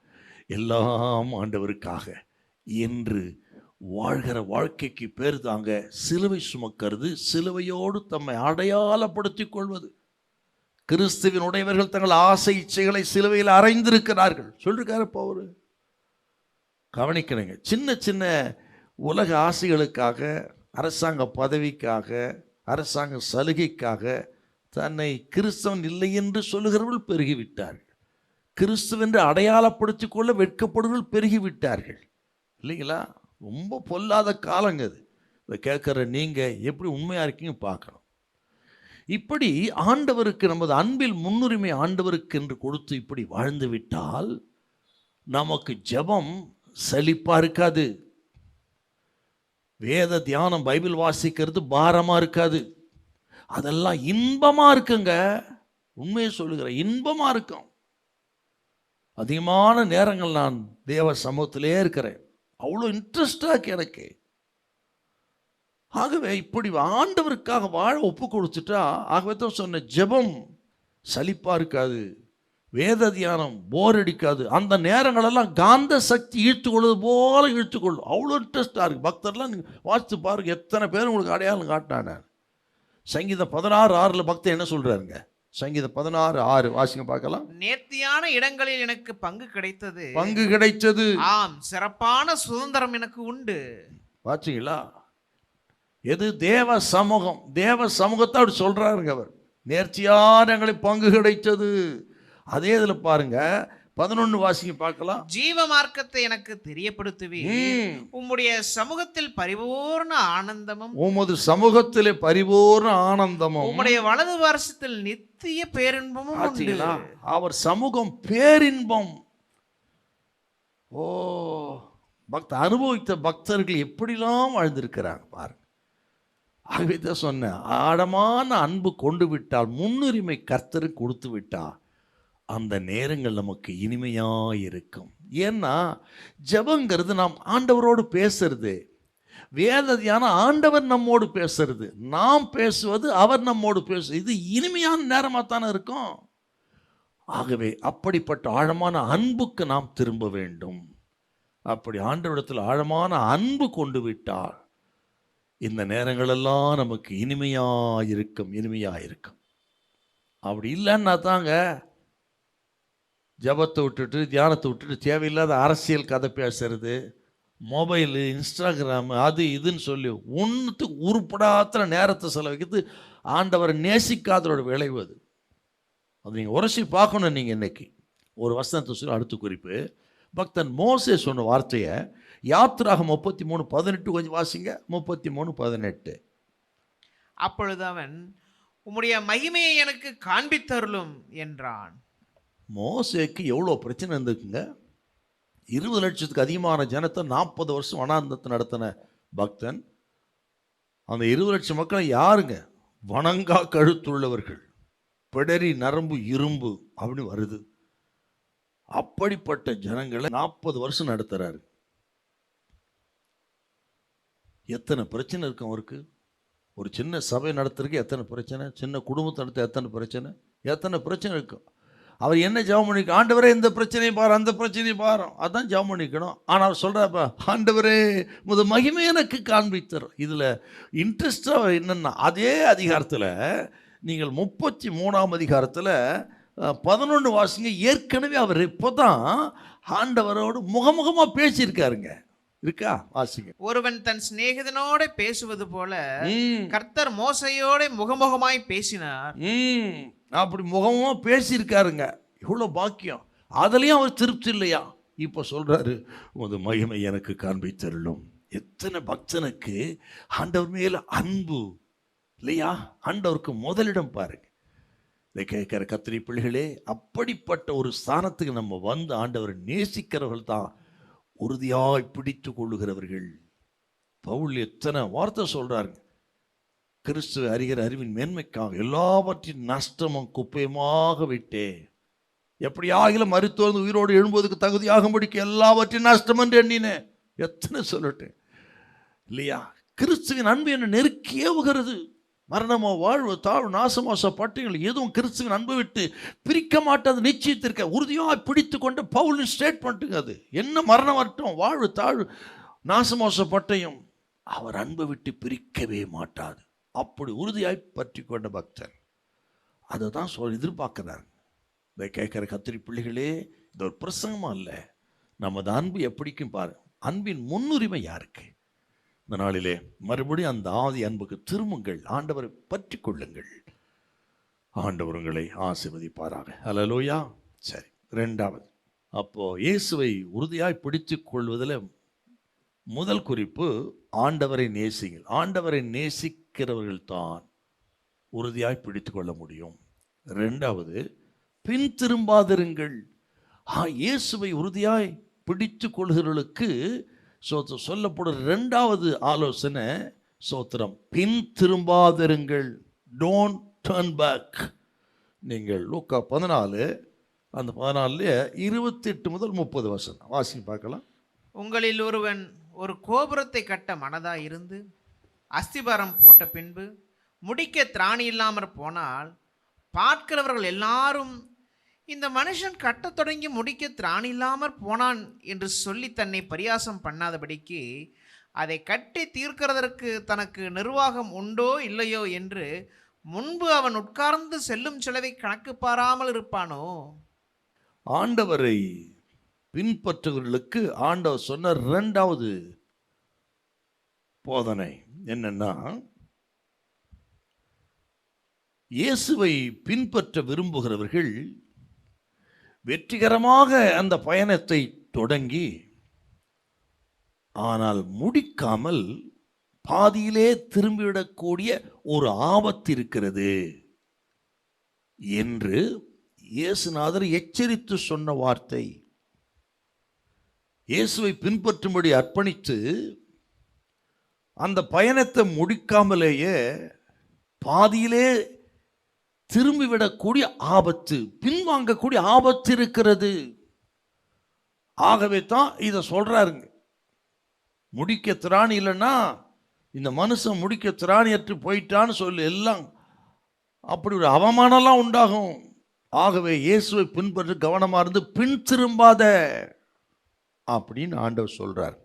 எல்லாம் ஆண்டவருக்காக என்று வாழ்கிற வாழ்க்கைக்கு பேர் தாங்க சிலுவை சுமக்கிறது, சிலுவையோடு தம்மை அடையாளப்படுத்திக் கொள்வது. கிறிஸ்துவின் உடையவர்கள் தங்கள் ஆசை இச்சைகளை சிலுவையில் அறைந்திருக்கிறார்கள் சொல்லிருக்காரு பவுல். கவனிக்கணுங்க, சின்ன சின்ன உலக ஆசைகளுக்காக, அரசாங்க பதவிக்காக, அரசாங்க சலுகைக்காக தன்னை கிறிஸ்தவன் இல்லை என்று சொல்லுகிறவர்கள் பெருகிவிட்டார்கள். கிறிஸ்துவென்று அடையாளப்படுத்திக் கொள்ள வெட்கப்படுவர்கள் பெருகிவிட்டார்கள் இல்லைங்களா? ரொம்ப பொல்லாத காலங்க அது. இதை கேட்குற நீங்கள் எப்படி உண்மையாக இருக்கீங்க பார்க்கணும். இப்படி ஆண்டவருக்கு நமது அன்பில் முன்னுரிமை ஆண்டவருக்கு என்று கொடுத்து இப்படி வாழ்ந்து விட்டால் நமக்கு ஜெபம் சலிப்பாக இருக்காது, வேத தியானம் பைபிள் வாசிக்கிறது பாரமாக இருக்காது, அதெல்லாம் இன்பமாக இருக்குங்க. உண்மையை சொல்லுகிறேன், இன்பமாக இருக்கும். அதிகமான நேரங்கள் நான் தேவ சமூகத்திலே இருக்கிறேன், அவ்வளோ இன்ட்ரெஸ்டாக எனக்கு. ஆகவே இப்படி ஆண்டவருக்காக வாழ ஒப்பு கொடுத்துட்டா, ஆகவே தான் சொன்ன ஜெபம் சலிப்பாக இருக்காது, வேத தியானம் போர் அடிக்காது. அந்த நேரங்களெல்லாம் காந்த சக்தி இழுத்துக்கொள்வது போல இழுத்துக்கொள்ளும், அவ்வளோ இன்ட்ரெஸ்டாக இருக்குது. பக்தர்லாம் நீங்கள் வாசித்து பாருங்க, எத்தனை பேர் உங்களுக்கு அடையாளம் காட்டினாங்க. சங்கீதம் 16:6 பக்தர் என்ன சொல்கிறாருங்க? சங்கீதம் 16:6 வாசிங்க பார்க்கலாம். நேர்த்தியான இடங்களில் எனக்கு பங்கு கிடைத்தது, ஆம் சிறப்பான சுதந்திரம் எனக்கு உண்டு. பார்த்தீங்களா? எது? தேவ சமூகம். தேவ சமூகத்தை அப்படி சொல்றாருங்க அவர். நேர்த்தியான இடங்களில் பங்கு கிடைத்தது. அதே இதில் பாருங்க 11 வாசிங்க பார்க்கலாம். ஜீவ மார்க்கத்தை எனக்கு தெரியப்படுத்துவீர், உம்முடைய சமூகத்தில் பரிபூர்ண ஆனந்தமும், உமது சமூகத்திலே பரிபூர்ண ஆனந்தமும், உம்முடைய வலது வருஷத்தில் நித்திய பேரின்பமும் உண்டு. அவர் சமூகம் பேரின்பம். ஓ, அனுபவித்த பக்தர்கள் எப்படிலாம் வாழ்ந்திருக்கிறாங்க பாருங்க. ஆகவே தான் சொன்னேன், ஆழமான அன்பு கொண்டு விட்டால், முன்னுரிமை கர்த்தருக்கு கொடுத்து விட்டால் அந்த நேரங்கள் நமக்கு இனிமையாக இருக்கும். ஏன்னா ஜெபங்கிறது நாம் ஆண்டவரோடு பேசுறது, வேத தியானம் ஆண்டவர் நம்மோடு பேசுறது, நாம் பேசுவது அவர் நம்மோடு பேசுவது. இது இனிமையான நேரமாக தானே இருக்கும். ஆகவே அப்படிப்பட்ட ஆழமான அன்புக்கு நாம் திரும்ப வேண்டும். அப்படி ஆண்டவரிடத்தில் ஆழமான அன்பு கொண்டு விட்டால் இந்த நேரங்களெல்லாம் நமக்கு இனிமையாக இருக்கும், இனிமையாக இருக்கும். அப்படி இல்லைன்னா தாங்க ஜபத்தை விட்டுட்டு தியானத்தை விட்டுட்டு தேவையில்லாத அரசியல் கதை பேசுறது, மொபைலு, இன்ஸ்டாகிராமு, அது இதுன்னு சொல்லி ஒன்றுத்துக்கு உருப்படாத நேரத்தை செலவழிக்கிறது ஆண்டவரை நேசிக்காதோட விளைவு அது. அது நீங்கள் உரசி பார்க்கணும். நீங்கள் இன்னைக்கு ஒரு வசனத்தை சொல்லி அடுத்த குறிப்பு, பக்தன் மோசே சொன்ன வார்த்தையை யாத்திராகம் 33:18 கொஞ்சம் வாசிங்க. 33:18. அப்பொழுது அவன், உம்முடைய மகிமையை எனக்கு காண்பித்தருளும் என்றான். மோசேக்கு எவ்வளோ பிரச்சனை இருந்துக்குங்க. 20 லட்சத்துக்கு அதிகமான ஜனத்தை 40 வருஷம் வனாந்தத்தை நடத்தின பக்தன். அந்த 20 லட்சம் மக்களை யாருங்க? வணங்கா கழுத்துள்ளவர்கள், பிடரி நரம்பு இரும்பு அப்படின்னு வருது. அப்படிப்பட்ட ஜனங்களை 40 வருஷம் நடத்துறாரு. எத்தனை பிரச்சனை இருக்கும் அவருக்கு. ஒரு சின்ன சபை நடத்துறதுக்கு எத்தனை பிரச்சனை, சின்ன குடும்பத்தை நடத்த எத்தனை பிரச்சனை இருக்கும். அவர் என்ன ஜெபம் பண்ணிக்க? ஆண்டவரே இந்த பிரச்சனையை பாரு, அந்த பிரச்சனையை பாரு, அதான் ஜெபம் பண்ணிக்கணும். ஆனால் அவர் சொல்கிறாப்பா, ஆண்டவரே முத மகிமை எனக்கு காண்பித்தர். இதில் இன்ட்ரெஸ்டாக என்னென்னா, அதே அதிகாரத்தில் நீங்கள் 33ஆம் அதிகாரத்தில் 11 வாசிங்க. ஏற்கனவே அவர் இப்போ தான் ஆண்டவரோடு முகமுகமாக பேசியிருக்காருங்க. இருக்கா? வாசிங்க. ஒருவன் தன் சிநேகிதனோட பேசுவது போல கர்த்தர் மோசையோட முகமுகமாய் பேசினார். அப்படி முகமுகமா பேசியிருக்காருங்க. எவ்வளோ பாக்கியம். அதுலேயும் அவர் திருப்தி இல்லையா? இப்போ சொல்றாரு, உமது மகிமை எனக்கு காண்பித்தருளும். எத்தனை பக்தனுக்கு ஆண்டவர் மேல அன்பு இல்லையா? ஆண்டவருக்கு முதலிடம் பாருங்க. இதை கேட்கிற கத்திரி பிள்ளைகளே, அப்படிப்பட்ட ஒரு ஸ்தானத்துக்கு நம்ம வந்து ஆண்டவரை நேசிக்கிறவர்கள் தான் உறுதியாய் பிடித்து கொள்ளுகிறவர்கள். பவுல் எத்தனை வார்த்தை சொல்றாருங்க. கிறிஸ்துவை அறிகிற அறிவின் மேன்மைக்காக எல்லாவற்றின் நஷ்டமும் குப்பையுமாக விட்டே, எப்படியாகிலும் மரித்தோர்ந்து உயிரோடு எழும்புவதற்கு தகுதியாகும்படிக்கு எல்லாவற்றின் நஷ்டம் என்று எண்ணினேன். எத்தனை சொல்லட்டேன் இல்லையா? கிறிஸ்துவின் அன்பு என்னை நெருக்கி ஏவுகிறது. மரணமோ வாழ்வு தாழ்வு நாசமோச பட்டியல் எதுவும் கிறிஸ்துவின் அன்பு விட்டு பிரிக்க மாட்டாது நிச்சயத்திற்க உறுதியாக பிடித்து கொண்டு பவுலின் ஸ்டேட்மெண்ட்டுங்க. அது என்ன மரணம் வரட்டும், வாழ்வு தாழ்வு நாசமோச பட்டயம் அவர் அன்பை விட்டு பிரிக்கவே மாட்டாது. அப்படி உறுதியாய் பற்றி கொண்ட பக்தர் அதை தான் எதிர்பார்க்கிறார். இதை கேட்குற கத்திரி பிள்ளைகளே, இது ஒரு பிரசங்கமா இல்லை, நமது அன்பு எப்படிக்கும் பாரு. அன்பின் முன்னுரிமை யாருக்கு? இந்த நாளிலே மறுபடியும் அந்த ஆதி அன்புக்கு திரும்புங்கள், ஆண்டவரை பற்றி கொள்ளுங்கள். ஆண்டவர் உங்களை ஆசீர்வதிப்பாராக. ஹல்லேலூயா. சரி, ரெண்டாவது, அப்போ இயேசுவை உறுதியாய் பிடித்து கொள்வதில் முதல் குறிப்பு ஆண்டவரை நேசிங்கள். ஆண்டவரை நேசிக்கிறவர்கள் தான் உறுதியாய் பிடித்து கொள்ள முடியும். ரெண்டாவது, பின் திரும்பாதிருங்கள். இயேசுவை உறுதியாய் பிடித்து கொள்கிறவர்களுக்கு சொல்லப்படும் இரண்டாவது ஆலோசனை சோத்திரம், பின் திரும்பாதிருங்கள். Don't turn back. நீங்கள் லூக்கா 14 அந்த 14 28 முதல் 30 வசனம் வாசி பார்க்கலாம். உங்களில் ஒருவன் ஒரு கோபுரத்தை கட்ட மனதாய் இருந்து அஸ்திபாரம் போட்ட பின்பு முடிக்க திராணி இல்லாமற் போனால் பார்க்கிறவர்கள் எல்லாரும் இந்த மனுஷன் கட்டத் தொடங்கி முடிக்க திராணி இல்லாமற் போனான் என்று சொல்லி தன்னை பரியாசம் பண்ணாதபடிக்கு அதை கட்டி தீர்க்கிறதற்கு தனக்கு நிர்வாகம் உண்டோ இல்லையோ என்று முன்பு அவன் உட்கார்ந்து செல்லும் செலவை கணக்கு பாராமல் இருப்பானோ? ஆண்டவரை பின்பற்றுவர்களுக்கு ஆண்டவர் சொன்ன இரண்டாவது போதனை என்னன்னா, இயேசுவை பின்பற்ற விரும்புகிறவர்கள் வெற்றிகரமாக அந்த பயணத்தை தொடங்கி ஆனால் முடிக்காமல் பாதியிலே திரும்பிவிடக்கூடிய ஒரு ஆபத்து இருக்கிறது என்று இயேசுநாதர் எச்சரித்து சொன்ன வார்த்தை. இயேசுவை பின்பற்றும்படி அர்ப்பணித்து அந்த பயணத்தை முடிக்காமலேயே பாதியிலே திரும்பிவிடக்கூடிய ஆபத்து, பின்வாங்கக்கூடிய ஆபத்து இருக்கிறது. ஆகவே தான் இதை சொல்றாருங்க. முடிக்க திராணி இல்லைன்னா இந்த மனுஷன் முடிக்க திராணியற்று போயிட்டான்னு சொல்லி எல்லாம் அப்படி ஒரு அவமானம்லாம் உண்டாகும். ஆகவே இயேசுவை பின்பற்ற கவனமா இருந்து பின் திரும்பாத அப்படின்னு ஆண்டவர் சொல்றார்.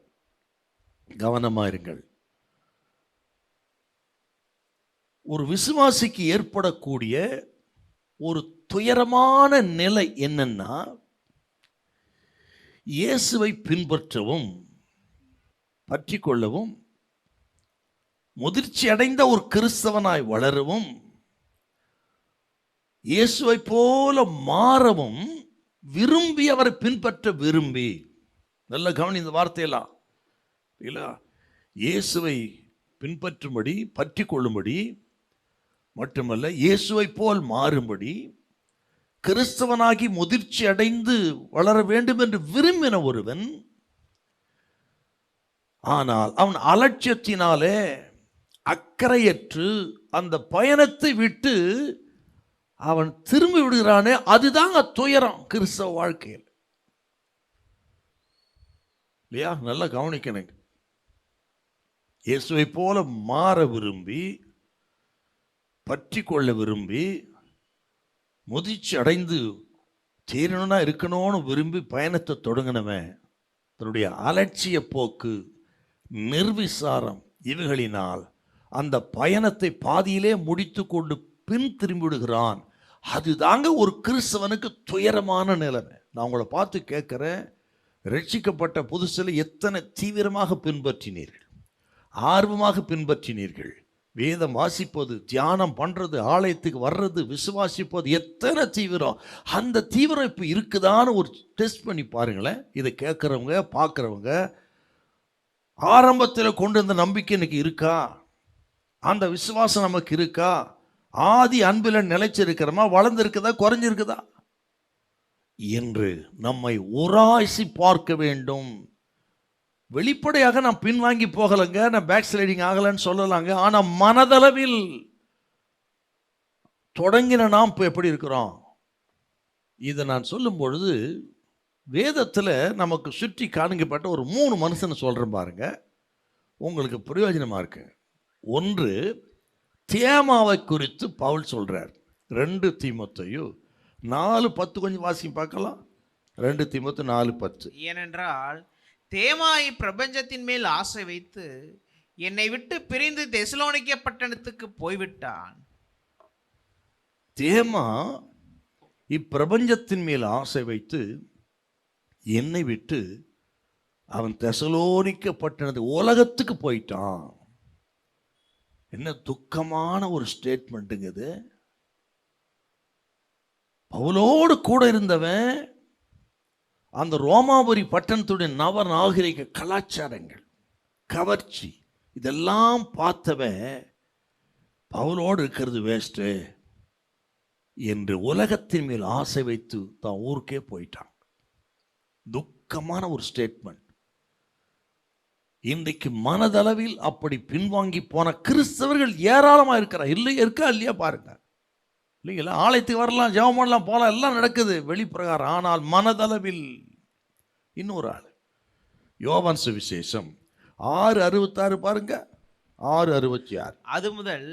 கவனமா இருங்கள். ஒரு விசுவாசிக்கு ஏற்படக்கூடிய ஒரு துயரமான நிலை என்னன்னா, இயேசுவை பின்பற்றவும் பற்றி கொள்ளவும் முதிர்ச்சி அடைந்த ஒரு கிறிஸ்தவனாய் வளரவும் இயேசுவை போல மாறவும் விரும்பி அவரை பின்பற்ற விரும்பி, நல்ல கவனி இந்த வார்த்தையெல்லாம் இல்ல, இயேசுவை பின்பற்றும்படி பற்றி கொள்ளும்படி மட்டுமல்ல, இயேசுவை போல் மாறும்படி கிறிஸ்தவனாகி முதிர்ச்சி அடைந்து வளர வேண்டும் என்று விரும்பின ஒருவன், ஆனால் அவன் அலட்சியத்தினாலே அக்கறையற்று அந்த பயணத்தை விட்டு அவன் திரும்பி விடுகிறானே, அதுதான் துயரம் கிறிஸ்தவ வாழ்க்கையில் இல்லையா? நல்லா கவனிக்கணுங்க. இயேசுவை போல மாற விரும்பி பற்றி கொள்ள விரும்பி முதிர்ச்சி அடைந்து தீரணும்னா இருக்கணும்னு விரும்பி பயணத்தை தொடங்கினவன் தன்னுடைய அலட்சிய போக்கு, நிர்விசாரம் இவைகளினால் அந்த பயணத்தை பாதியிலே முடித்து கொண்டு பின் திரும்பிவிடுகிறான். அதுதாங்க ஒரு கிறிஸ்தவனுக்கு துயரமான நிலைமை. நான் உங்களை பார்த்து கேட்குறேன், ரட்சிக்கப்பட்ட புதுசில் எத்தனை தீவிரமாக பின்பற்றினீர்கள், ஆர்வமாக பின்பற்றினீர்கள்? வேதம் வாசிப்பது, தியானம் பண்ணுறது, ஆலயத்துக்கு வர்றது, விசுவாசிப்பது எத்தனை தீவிரம். அந்த தீவிரம் இப்போ இருக்குதான்னு ஒரு டெஸ்ட் பண்ணி பாருங்களேன். இதை கேட்குறவங்க பார்க்குறவங்க ஆரம்பத்தில் கொண்டு வந்த நம்பிக்கை எனக்கு இருக்கா? அந்த விசுவாசம் நமக்கு இருக்கா? ஆதி அன்பில் நிலைச்சிருக்கிறோமா? வளர்ந்துருக்குதா குறைஞ்சிருக்குதா என்று நம்மை உராய்ச்சி பார்க்க வேண்டும். வெளிப்படையாக நான் பின்வாங்கி போகலைங்க, நான் பேக் ஸ்லைடிங் ஆகலைன்னு சொல்லலாங்க. ஆனால் மனதளவில் தொடங்கின நாம் இப்போ எப்படி இருக்கிறோம்? இதை நான் சொல்லும் பொழுது வேதத்தில் நமக்கு சுற்றி காண்பிக்கப்பட்ட ஒரு 3 மனுஷனை சொல்கிறேன் பாருங்க, உங்களுக்கு பிரயோஜனமாக இருக்கு. ஒன்று, தேமாவை குறித்து பவுல் சொல்கிறார். 2 தீமோத்தேயு 4:10 கொஞ்சம் வாசிங்க பார்க்கலாம். 2 தீமோத்தேயு 4:10. ஏனென்றால் தேமாய் பிரபஞ்சத்தின் மேல் ஆசை வைத்து என்னை விட்டு பிரிந்து தெசலோனிக்கே பட்டணத்துக்கு போய்விட்டான். தேமா இப்பிரபஞ்சத்தின் மேல் ஆசை வைத்து என்னை விட்டு அவன் தெசலோனிக்க பட்டணத்து உலகத்துக்கு போயிட்டான். என்ன துக்கமான ஒரு ஸ்டேட்மெண்ட்டுங்க இது. பவுலோடு கூட இருந்தவன் அந்த ரோமாபுரி பட்டணத்துடைய நவ நாகரிக கலாச்சாரங்கள், கவர்ச்சி, இதெல்லாம் பார்த்தவன் பவுலோடு இருக்கிறது வேஸ்ட்டு என்று உலகத்தின் மேல் ஆசை வைத்து தான் ஊருக்கே போயிட்டான். துக்கமான ஒரு ஸ்டேட்மெண்ட். இன்றைக்கு மனதளவில் அப்படி பின்வாங்கி போன கிறிஸ்தவர்கள் ஏராளமாக இருக்கிறார். இருக்கா இல்லையா பாருங்க. இல்லைங்களா, ஆலயத்துக்கு வரலாம், ஜெபம் பண்ணலாம், போகலாம், எல்லாம் நடக்குது வெளிப்பிரகாரம். ஆனால் மனதளவில் இன்னொரு ஆள். யோவான் சுவிசேஷம் 6:66 பாருங்க. 6:66. அது முதல்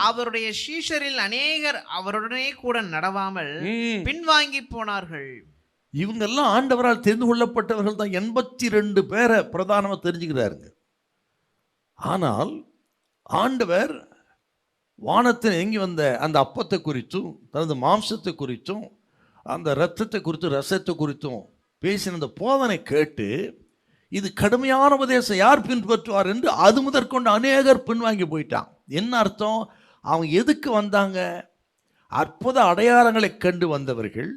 அவருடைய சீஷரில் அநேகர் அவருடனே கூட நடவாமல் பின்வாங்கி போனார்கள். இவங்கெல்லாம் ஆண்டவரால் தெரிந்து கொள்ளப்பட்டவர்கள் தான். 82 பேரை பிரதானமாக தெரிஞ்சுக்கிறாருங்க. ஆனால் ஆண்டவர் வானத்தில் எங்கி வந்த அந்த அப்பத்தை குறித்தும் தனது மாம்சத்தை குறித்தும் அந்த இரத்தத்தை குறித்தும் ரசத்தை குறித்தும் பேசின அந்த போதனை கேட்டு இது கடுமையான உபதேசம் யார் பின்பற்றுவார் என்று அது முதற்கொண்டு அநேகர் பின்வாங்கி போயிட்டான். என்ன அர்த்தம்? அவங்க எதுக்கு வந்தாங்க? அற்புத அடையாளங்களை கண்டு வந்தவர்கள்,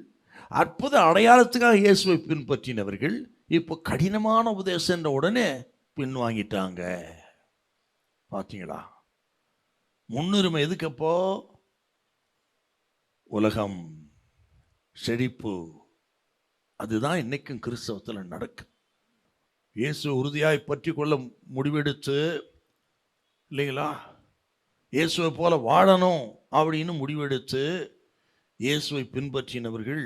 அற்புத அடையாளத்துக்காக இயேசுவை பின்பற்றினவர்கள் இப்போ கடினமான உபதேசம் என்ற உடனே பின்வாங்கிட்டாங்க. பார்த்தீங்களா? முன்னுரிமை எதுக்கப்போ? உலகம், செழிப்பு. அதுதான் இன்னைக்கும் கிறிஸ்தவத்தில் நடக்கும். இயேசு உறுதியாய் பற்றி கொள்ள முடிவெடுத்து, இல்லைங்களா, இயேசுவை போல வாழணும் அப்படின்னு முடிவெடுத்து இயேசுவை பின்பற்றினவர்கள்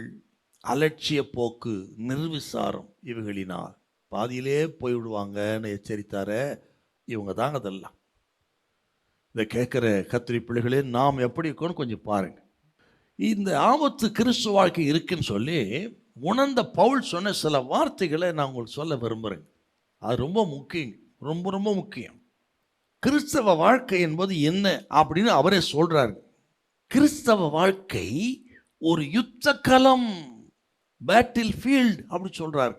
அலட்சிய போக்கு, நிர்விசாரம் இவர்களினால் பாதியிலே போய்விடுவாங்கன்னு எச்சரித்தார. இவங்க தாங்க அதெல்லாம். இதை கேட்குற கத்திரி பிள்ளைகளே, நாம் எப்படி இருக்கோன்னு கொஞ்சம் பாருங்க. இந்த ஆபத்து கிறிஸ்துவ வாழ்க்கை இருக்குன்னு சொல்லி உணர்ந்த பவுல் சொன்ன சில வார்த்தைகளை நான் உங்களுக்கு சொல்ல விரும்புகிறேங்க. அது ரொம்ப முக்கியம், ரொம்ப ரொம்ப முக்கியம். கிறிஸ்தவ வாழ்க்கை என்பது என்ன அப்படின்னு அவரே சொல்றாரு. கிறிஸ்தவ வாழ்க்கை ஒரு யுத்த களம், பேட்டில் ஃபீல்டு அப்படி சொல்றாரு.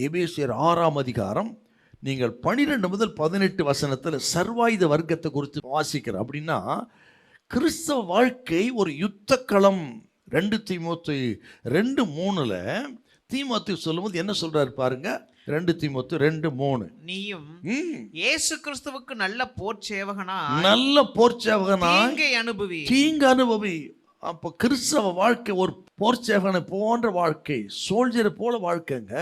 எபேசியர் 6ஆம் அதிகாரம் நீங்கள் 12 முதல் 18 வசனத்தில் சர்வாயுத வர்க்கத்தை குறித்து வாசிக்கிற. அப்படின்னா கிறிஸ்தவ வாழ்க்கை ஒரு யுத்த களம். 2 தீமோத்தேயு 2:3 தீமோத்தேயு சொல்லும்போது என்ன சொல்றாரு பாருங்க. 2 தீமோத்தேயு 2:3 நீயும் இயேசு கிறிஸ்துவுக்கு நல்ல போர் சேவகனா தீங்கு அனுபவி. அப்போ கிறிஸ்தவ வாழ்க்கை ஒரு போர் சேவகனை போன்ற வாழ்க்கை, சோல்ஜரை போல வாழ்க்கைங்க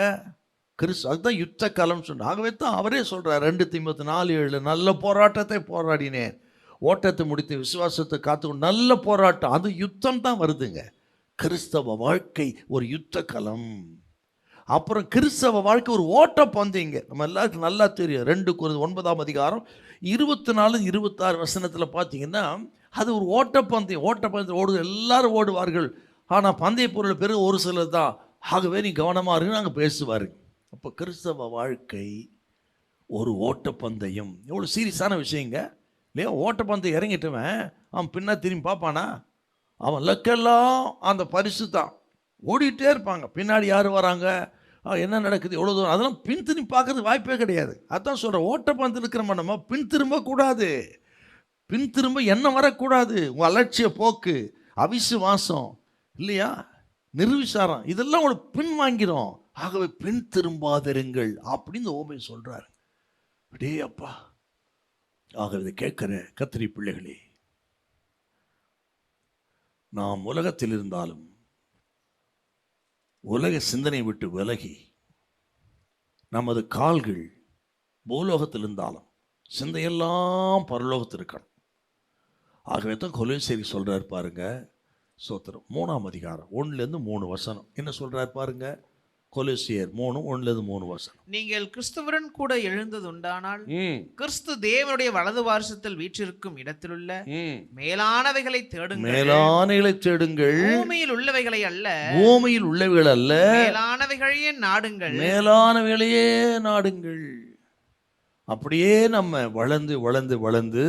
கிறிஸ்து. அதுதான் யுத்த காலம் சொன்ன. ஆகவே தான் அவரே சொல்றார் 2 தீமோத்தேயு 4:7 நல்ல போராட்டத்தை போராடினேன், ஓட்டத்தை முடித்து விசுவாசத்தை காத்துக்கொண்டு. நல்ல போராட்டம், அது யுத்தம் தான் வருதுங்க. கிறிஸ்தவ வாழ்க்கை ஒரு யுத்த களம். அப்புறம் கிறிஸ்தவ வாழ்க்கை ஒரு ஓட்ட பந்தயங்க. நம்ம எல்லாருக்கும் நல்லா தெரியும். 2 கொரிந்தியர் 9ஆம் அதிகாரம் 24-26 வசனத்தில் பார்த்தீங்கன்னா அது ஒரு ஓட்டப்பந்தயம். ஓட்டப்பந்தயம் ஓடு, எல்லாரும் ஓடுவார்கள். ஆனால் பந்தய பொருள் பிறகு ஒரு சிலர் தான். ஆகவே நீ கவனமாக இருக்குன்னு நாங்கள் பேசுவார். அப்போ கிறிஸ்தவ வாழ்க்கை ஒரு ஓட்டப்பந்தயம். எவ்வளோ சீரியஸான விஷயங்க இல்லையா? ஓட்டப்பந்தயம் இறங்கிட்டவன் அவன் பின்னா திரும்பி பார்ப்பானா? அவன் லக்கெல்லாம் அந்த பரிசு தான். ஓடிட்டே இருப்பாங்க. பின்னாடி யார் வராங்க, என்ன நடக்குது, எவ்வளோ தூரம், அதெல்லாம் பின் திரும்பி பார்க்கறது வாய்ப்பே கிடையாது. அதான் சொல்கிறேன், ஓட்டப்பந்தயம் இருக்கிற நம்ம பின் திரும்பக்கூடாது. பின் திரும்ப என்ன வரக்கூடாது. உங்கள் அலட்சிய போக்கு, அவிசுவாசம் இல்லையா, நிர்விசாரம், இதெல்லாம் உங்களுக்கு பின் வாங்கிறோம். ஆகவே பின் திரும்பாதிருங்கள் அப்படின்னு ஓமை சொல்கிறாரு. அப்படியே அப்பா. ஆகவே இதை கேட்குற கத்திரி பிள்ளைகளே, நாம் உலகத்தில் இருந்தாலும் உலக சிந்தனை விட்டு விலகி நமது கால்கள் பூலோகத்தில் இருந்தாலும் சிந்தையெல்லாம் பரலோகத்தில் இருக்கணும். ஆகவே தான் கொலோசியர் சொல்றார் பாருங்க. சோத்திரம் 3ஆம் அதிகாரம் 1-3 வசனம் என்ன சொல்றார் பாருங்க. கொலோசியர் 3:1-3 வசனம். நீங்கள் கிறிஸ்துவுடன் கூட எழுந்ததுண்டானால் கிறிஸ்து தேவனுடைய வலது வாரிசத்தில் வீற்றிருக்கும் இடத்திலுள்ள மேலானவைகளை தேடுங்கள். மேலானவைகளை தேடுங்கள். பூமியில் உள்ளவைகளை அல்ல, பூமியில் உள்ளவைகள் அல்ல, மேலானவைகளையே நாடுங்கள். மேலானவைகளையே நாடுங்கள். அப்படியே நம்ம வளர்ந்து வளர்ந்து வளர்ந்து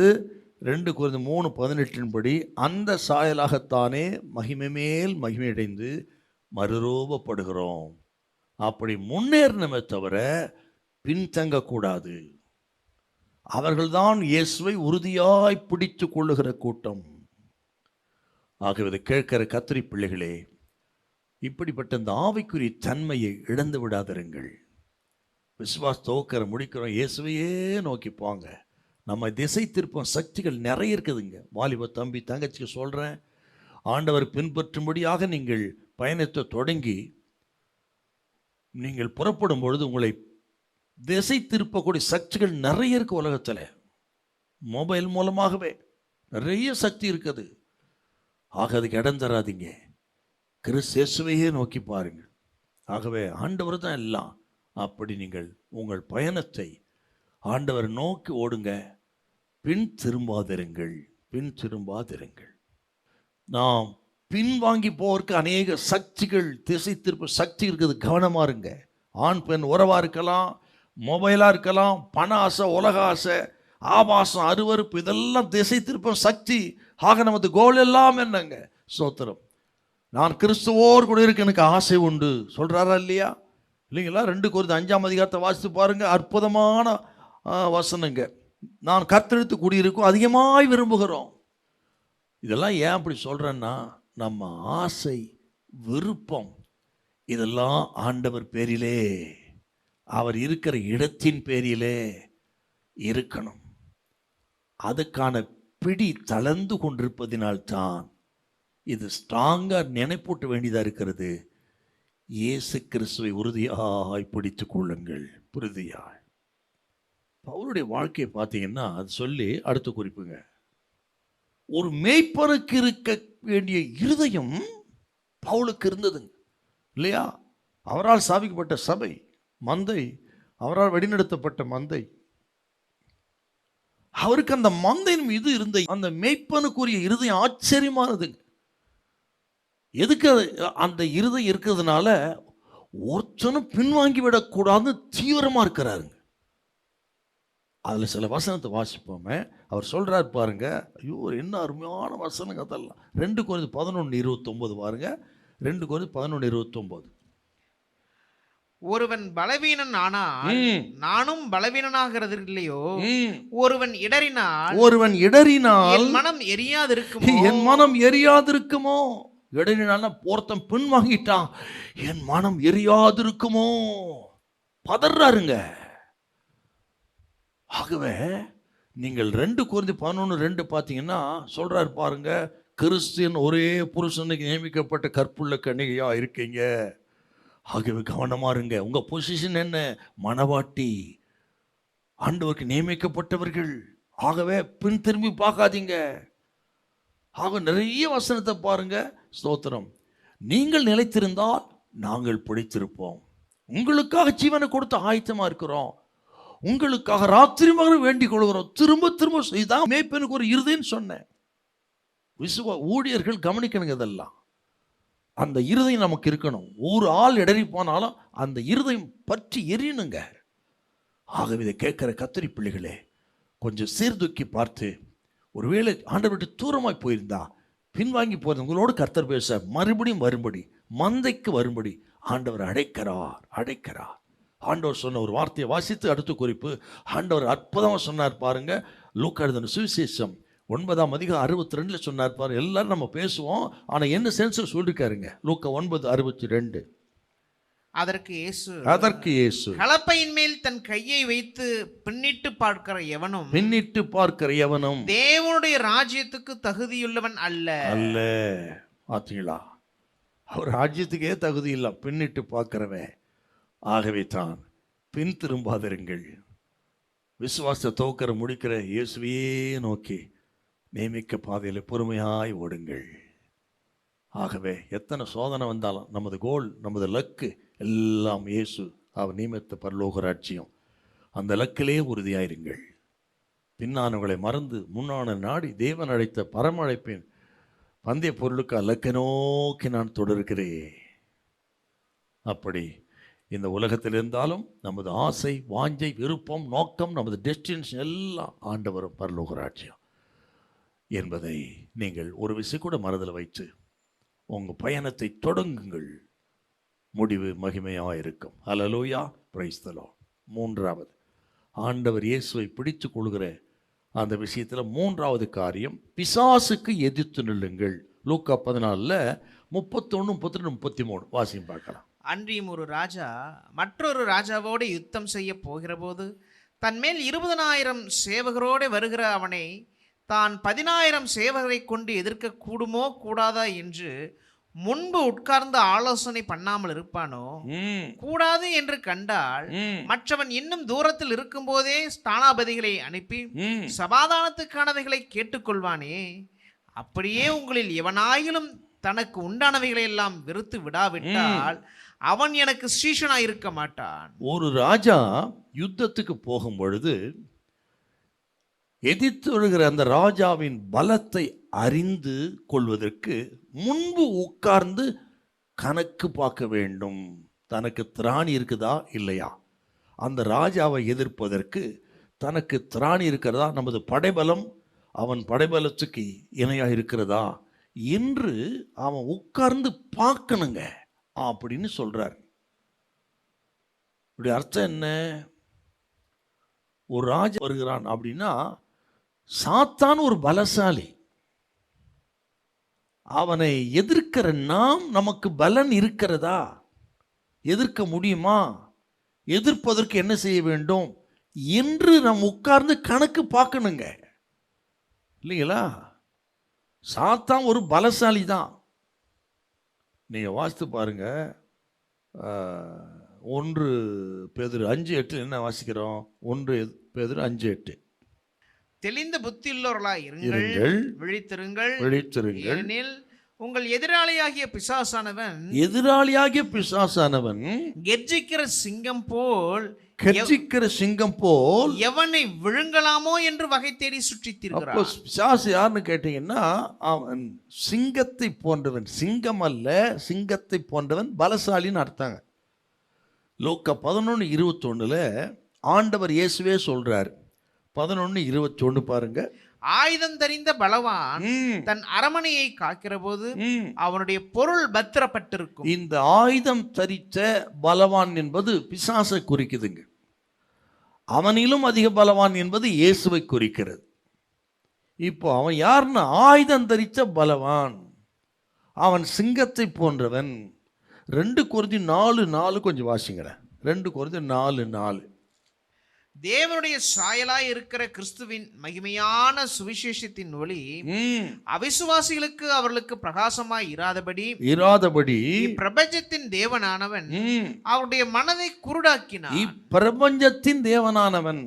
2 கொரிந்தியர் 3:18 படி அந்த சாயலாகத்தானே மகிமை மேல் மகிமையடைந்து மறுரூபப்படுகிறோம். அப்படி முன்னேறணுமே தவிர பின்தங்கக்கூடாது. அவர்கள்தான் இயேசுவை உறுதியாய் பிடித்து கொள்ளுகிற கூட்டம். ஆகவே இதை கேட்கிற கத்திரி பிள்ளைகளே, இப்படிப்பட்ட இந்த ஆவிக்குரிய தன்மையை இழந்து விடாதிருங்கள். விசுவாச துவக்கிற முடிக்கிறோம், இயேசுவையே நோக்கி போங்க. நம்ம திசை திருப்பம் சக்திகள் நிறைய இருக்குதுங்க. வாலிப தம்பி தங்கச்சிக்கு சொல்கிறேன், ஆண்டவர் பின்பற்றும்படியாக நீங்கள் பயணத்தை தொடங்கி நீங்கள் புறப்படும் பொழுது உங்களை திசை திருப்பக்கூடிய சக்திகள் நிறைய இருக்கு உலகத்தில். மொபைல் மூலமாகவே நிறைய சக்தி இருக்குது. ஆக அதுக்கு இடம் தராதிங்க. கிறிஸ்துவையே நோக்கி பாருங்கள். ஆகவே ஆண்டவர் தான் எல்லாம். அப்படி நீங்கள் உங்கள் பயணத்தை ஆண்டவர் நோக்கி ஓடுங்க. பின் திரும்பாதிருங்கள், பின் திரும்பாதிருங்கள். நாம் பின்வாங்கி போவதற்கு அநேக சக்திகள், திசை திருப்ப சக்தி இருக்குது. கவனமாக இருங்க. ஆண் பெண் உறவாக இருக்கலாம், மொபைலாக இருக்கலாம், பண ஆசை, உலக ஆசை, ஆபாசம், அருவருப்பு, இதெல்லாம் திசை திருப்ப சக்தி. ஆக நமது கோல் எல்லாம் என்னங்க? ஸ்தோத்திரம். நான் கிறிஸ்துவோர் கூட இருக்க எனக்கு ஆசை உண்டு சொல்கிறாரா இல்லையா? இல்லைங்களா? 2 கொரிந்தியர் 5ஆம் அதிகாரத்தை வாசித்து பாருங்க. அற்புதமான வசனங்க. நான் கர்த்தரித்து குடியிருக்கும் அதிகமாய் விரும்புகிறோம். இதெல்லாம் ஏன் அப்படி சொல்கிறேன்னா, நம்ம ஆசை, விருப்பம் இதெல்லாம் ஆண்டவர் பேரிலே, அவர் இருக்கிற இடத்தின் பேரிலே இருக்கணும். அதுக்கான பிடி தளர்ந்து கொண்டிருப்பதினால்தான் இது ஸ்ட்ராங்காக நினைப்பூட்ட வேண்டியதாக இருக்கிறது. இயேசு கிறிஸ்துவை உறுதியாய் பிடித்து கொள்ளுங்கள். உறுதியாய். பவுலுடைய வாழ்க்கையை பார்த்தீங்கன்னா அது சொல்லி அடுத்த குறிப்புங்க. ஒரு மேய்ப்பனுக்கு இருக்க வேண்டிய இருதயம் பவுலுக்கு இருந்ததுங்க இல்லையா? அவரால் ஸ்தாபிக்கப்பட்ட சபை, மந்தை, அவரால் வழிநடத்தப்பட்ட மந்தை, அவருக்கு அந்த மந்தையின் மீது இருந்த அந்த மேய்ப்பனுக்குரிய இருதயம் ஆச்சரியமானதுங்க. எதுக்கு அந்த இருதயம் இருக்கிறதுனால ஒருத்தனும் பின்வாங்கி விடக்கூடாதுன்னு தீவிரமா இருக்கிறாருங்க. அதில் சில வசனத்தை வாசிப்போமே. அவர் சொல்கிறார் பாருங்க. ஐயோ, என்ன அருமையான வசனங்க அதெல்லாம். 2 கொரிந்தியர் 11:29 பாருங்க. 2 கொரிந்தியர் 11:29. ஒருவன் பலவீனன் ஆனால் நானும் பலவீனனாகிறது இல்லையோ? ஒருவன் இடறினால் என் மனம் எரியாதிருக்குமோ? என் மனம் எரியாதிருக்குமோ? இடறினால போர்த்தம் பின் வாங்கிட்டான். என் மனம் எரியாதிருக்குமோ? பதறாருங்க. ஆகவே நீங்கள் 2 கொரிந்தியர் 11:2 பார்த்தீங்கன்னா சொல்றாரு பாருங்க. கிறிஸ்தியன் ஒரே புருஷனுக்கு நியமிக்கப்பட்ட கற்புள்ள கன்னிகையா இருக்கீங்க. ஆகவே கவனமா இருங்க. உங்க பொசிஷன் என்ன? மணவாட்டி, ஆண்டவருக்கு நியமிக்கப்பட்டவர்கள். ஆகவே பின் திரும்பி பார்க்காதீங்க. ஆக நிறைய வசனத்தை பாருங்க. ஸ்தோத்திரம். நீங்கள் நிலைத்திருந்தால் நாங்கள் பிடித்திருப்போம். உங்களுக்காக ஜீவனை கொடுத்து ஆயத்தமா இருக்கிறோம். உங்களுக்காக ராத்திரி மகனும் வேண்டிக் கொள்கிறோம். திரும்ப திரும்ப இதான் மேய்ப்பனுக்கு ஒரு இருதயம்னு சொன்னேன். ஊழியர்கள் கவனிக்கணுங்க. இதெல்லாம் அந்த இருதயம் நமக்கு இருக்கணும். ஒரு ஆள் இடறி போனாலும் அந்த இருதயம் பற்றி எரியணுங்க. ஆகவே இதை கேட்கிற கத்திரி பிள்ளைகளே, கொஞ்சம் சீர்தூக்கி பார்த்து, ஒருவேளை ஆண்டவர் விட்டு தூரமாய் போயிருந்தா பின்வாங்கி போகிறது உங்களோடு கர்த்தர் பேச மறுபடியும் வரும்படி, மந்தைக்கு வரும்படி ஆண்டவர் அழைக்கிறார். ஆண்டவர் சொன்ன ஒரு வார்த்தையை வாசித்து அடுத்த குறிப்பு. ஆண்டவர் அற்புதமாக சொன்னார் பாருங்க. லூக்கா எழுதின சுவிசேஷம் 9ஆம் அதிகாரம் 62 சொன்னார் பாருங்க. எல்லாரும் நம்ம பேசுவோம், ஆனால் என்ன சென்ஸ் சொல்லிருக்காருங்க. லூக்கா 9:62. அதற்கு இயேசு கலப்பையின் மேல் தன் கையை வைத்து பின்னிட்டு பார்க்கிற எவனும் தேவனுடைய ராஜ்யத்துக்கு தகுதியுள்ளவன் அல்ல. பார்த்தீங்களா? அவர் ராஜ்யத்துக்கே தகுதி இல்லை, பின்னிட்டு பார்க்கிறவன். ஆகவே தான் பின் திரும்பாதிருங்கள். விசுவாச துவக்கிற முடிக்கிற இயேசுவையே நோக்கி நியமிக்க பாதையில் பொறுமையாய் ஓடுங்கள். ஆகவே எத்தனை சோதனை வந்தாலும் நமது கோல், நமது லக்கு எல்லாம் இயேசு அவர் நியமித்த பரலோக ராஜ்யம். அந்த லக்கிலே உறுதியாயிருங்கள். பின்னானவங்களை மறந்து முன்னான நாடி தேவன் அழைத்த பரமழைப்பின் பந்தய பொருளுக்கு லக்கை நோக்கி நான் தொடர்கிறேன். அப்படி இந்த உலகத்தில் இருந்தாலும் நமது ஆசை, வாஞ்சை, விருப்பம், நோக்கம், நமது டெஸ்டினேஷன் எல்லாம் ஆண்டவரும் பரலோக ராஜ்யம் என்பதை நீங்கள் ஒரு விஷயம் கூட மனதில் வைத்து உங்கள் பயணத்தை தொடங்குங்கள். முடிவு மகிமையாக இருக்கும். ஹல்லேலூயா, பிரைஸ் தி லார்ட். மூன்றாவது, ஆண்டவர் இயேசுவை பிடித்து கொள்கிற அந்த விஷயத்தில் மூன்றாவது காரியம், பிசாசுக்கு எதிர்த்து நில்லுங்கள். லூக்கா 14 31, 32, 33 வாசியம் பார்க்கலாம். அன்றியும் ஒரு ராஜா மற்றொரு ராஜாவோடு யுத்தம் செய்ய போகிற போது தன்மேல் 20,000 சேவகரோடு வருகிற அவனை தான் 10,000 சேவகரை கொண்டு எதிர்க்க கூடுமோ கூடாதா என்று முன்பு உட்கார்ந்து ஆலோசனை பண்ணாமல் இருப்பானோ? கூடாது என்று கண்டால் மற்றவன் இன்னும் தூரத்தில் இருக்கும் போதே ஸ்தானாபதிகளை அனுப்பி சமாதானத்துக்கானவைகளை கேட்டுக்கொள்வானே. அப்படியே உங்களில் எவனாயிலும் தனக்கு உண்டானவைகளை எல்லாம் வெறுத்து விடாவிட்டால் அவன் எனக்கு சீஷனாய் இருக்க மாட்டான். ஒரு ராஜா யுத்தத்துக்கு போகும் பொழுது எதிர்த்து வருகிற அந்த ராஜாவின் பலத்தை அறிந்து கொள்வதற்கு முன்பு உட்கார்ந்து கணக்கு பார்க்க வேண்டும். தனக்கு திராணி இருக்குதா இல்லையா, அந்த ராஜாவை எதிர்ப்பதற்கு தனக்கு திராணி இருக்கிறதா, நமது படைபலம் அவன் படைபலத்துக்கு இணையாக இருக்கிறதா என்று அவன் உட்கார்ந்து பார்க்கணுங்க அப்படின்னு சொல்றார். இப்படி அர்த்தம் என்ன? ஒரு ராஜா வருகிறான் அப்படின்னா சாத்தான் ஒரு பலசாலி. அவனை எதிர்க்கிற நாம் நமக்கு பலன் இருக்கிறதா, எதிர்க்க முடியுமா, எதிர்ப்பதற்கு என்ன செய்ய வேண்டும் என்று நாம் உட்கார்ந்து கணக்கு பார்க்கணுங்க, இல்லைங்களா? சாத்தான் ஒரு பலசாலி தான். நீங்க வாசித்து பாருங்க. 1 பேதுரு 5:8 என்ன வாசிக்கிறோம்? 1 பேதுரு 5:8 தெளிந்த புத்தியுள்ளவர்களாய் இருங்கள், விழித்திருங்கள், ஏனெனில் உங்கள் எதிராளியாகிய பிசாசானவன் கெர்ச்சிக்கிற சிங்கம் போல் எவனை விழுங்கலாமோ என்று வகை தேடி சுற்றித் திரிகிறான். பிசாசு யாருன்னு கேட்டீங்கன்னா அவன் சிங்கத்தை போன்றவன். சிங்கம் அல்ல, சிங்கத்தை போன்றவன், பலசாலின்னு அர்த்தங்க. லூக்கா 11:21 ஆண்டவர் இயேசுவே சொல்றார். 11:21 பாருங்க. ஆயுதம் தரிந்த பலவான் தன் அரமனையை காக்கிற போது அவனுடைய பொருள் பத்திரப்பட்டிருக்கும். இந்த ஆயுதம் தரித்த பலவான் என்பது பிசாசை குறிக்குதுங்க. அவனிலும் அதிக பலவான் என்பது இயேசுவை குறிக்கிறது. இப்போ அவன் யாருன்னா ஆயுதம் தரித்த பலவான், அவன் சிங்கத்தை போன்றவன். 2 கொரிந்தியர் 4:4 கொஞ்சம் வாசிங்களேன். 2 கொரிந்தியர் 4:4 தேவனுடைய சாயலாய் இருக்கிற கிறிஸ்துவின் மகிமையான சுவிசேஷத்தின் ஒளி அவிசுவாசிகளுக்கு அவர்களுக்கு பிரகாசமாய் இராதபடி பிரபஞ்சத்தின் தேவனானவன் அவருடைய மனதை குருடாக்கினான். பிரபஞ்சத்தின் தேவனானவன்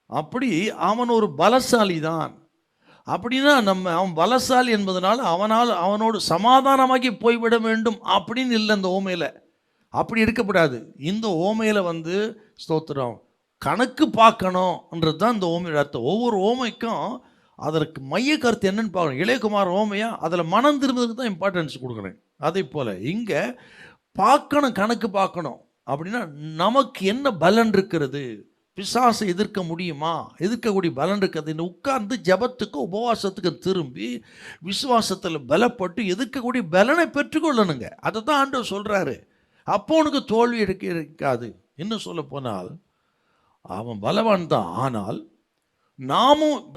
அப்படி அவன் ஒரு பலசாலி தான். அப்படின்னா அவன் பலசாலி என்பதனால அவனோடு சமாதானமாகி போய்விட வேண்டும் அப்படின்னு இல்லை. இந்த ஓமையில அப்படி இருக்கக்கூடாது. இந்த ஓமையில ஸ்தோத்திரம் கணக்கு பார்க்கணும்ன்றது தான் இந்த ஓமையோட அர்த்தம். ஒவ்வொரு ஓமைக்கும் அதற்கு மைய கருத்து என்னன்னு பார்க்கணும். இளையகுமார் ஓமையா அதில் மனம் திரும்புறதுக்கு தான் இம்பார்ட்டன்ஸ் கொடுக்குறேன். அதே போல் இங்கே பார்க்கணும், கணக்கு பார்க்கணும். அப்படின்னா நமக்கு என்ன பலன் இருக்கிறது, பிசாசை எதிர்க்க முடியுமா, எதிர்க்கக்கூடிய பலன் இருக்கிறது. உட்கார்ந்து ஜபத்துக்கு உபவாசத்துக்கு திரும்பி விசுவாசத்தில் பலப்பட்டு எதிர்க்கக்கூடிய பலனை பெற்றுக்கொள்ளணுங்க. அதை தான் ஆண்டவர் சொல்கிறாரு. அப்போ உனக்கு தோல்வி இருக்காது. இன்னும் சொல்ல போனால் அவன் பலவான் தான், ஆனால்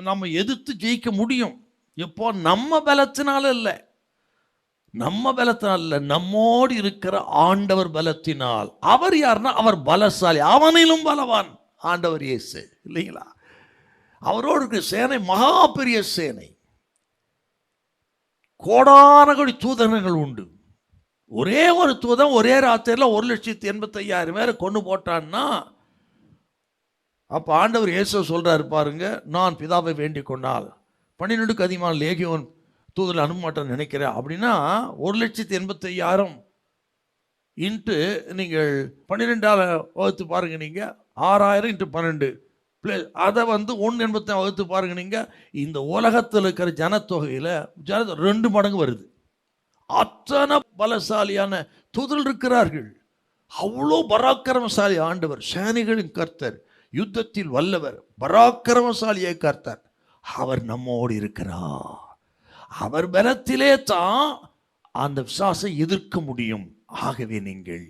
நம்ம எதிர்த்து ஜெயிக்க முடியும். எப்போ? நம்ம பலத்தினால இல்லை, நம்மோடு இருக்கிற ஆண்டவர் பலத்தினால். அவர் யாருன்னா அவர் பலசாலி, அவனிலும் பலவான் ஆண்டவர் இயேசு, இல்லைங்களா? அவரோடு இருக்கிற சேனை மகா பெரிய சேனை, கோடான கோடி தூதர்கள் உண்டு. ஒரே ஒரு தூதன் ஒரே ராத்திரியில் 1,85,000 பேரை கொண்டு போட்டான்னா அப்போ ஆண்டவர் இயேசு சொல்றாரு பாருங்க, நான் பிதாவை வேண்டிக் கொண்டால் 12க்கு அதிகமான லேகியோன் தூதர்கள் அனுப்ப மாட்டேன்னு நினைக்கிறேன் அப்படின்னா 1,85,000 இன்ட்டு நீங்கள் 12ஆல் வகுத்து பாருங்க, நீங்கள் 6,000 இன்ட்டு 12 ப்ளஸ் அதை 1,85 வகுத்து பாருங்க, நீங்கள் இந்த உலகத்தில் இருக்கிற ஜனத்தொகையில் 2 மடங்கு வருது. அத்தனை பலசாலியான தூதர்கள் இருக்கிறார்கள். அவ்வளோ பராக்கிரமசாலி ஆண்டவர், சேனைகளின் கர்த்தர், யுத்தத்தில் வல்லவர், பராக்கிரமசாலியை கர்த்தர். அவர் நம்மோடு இருக்கிறார். அவர் பலத்திலே தான் அந்த பிசாசை எதிர்க்க முடியும். ஆகவே நீங்கள்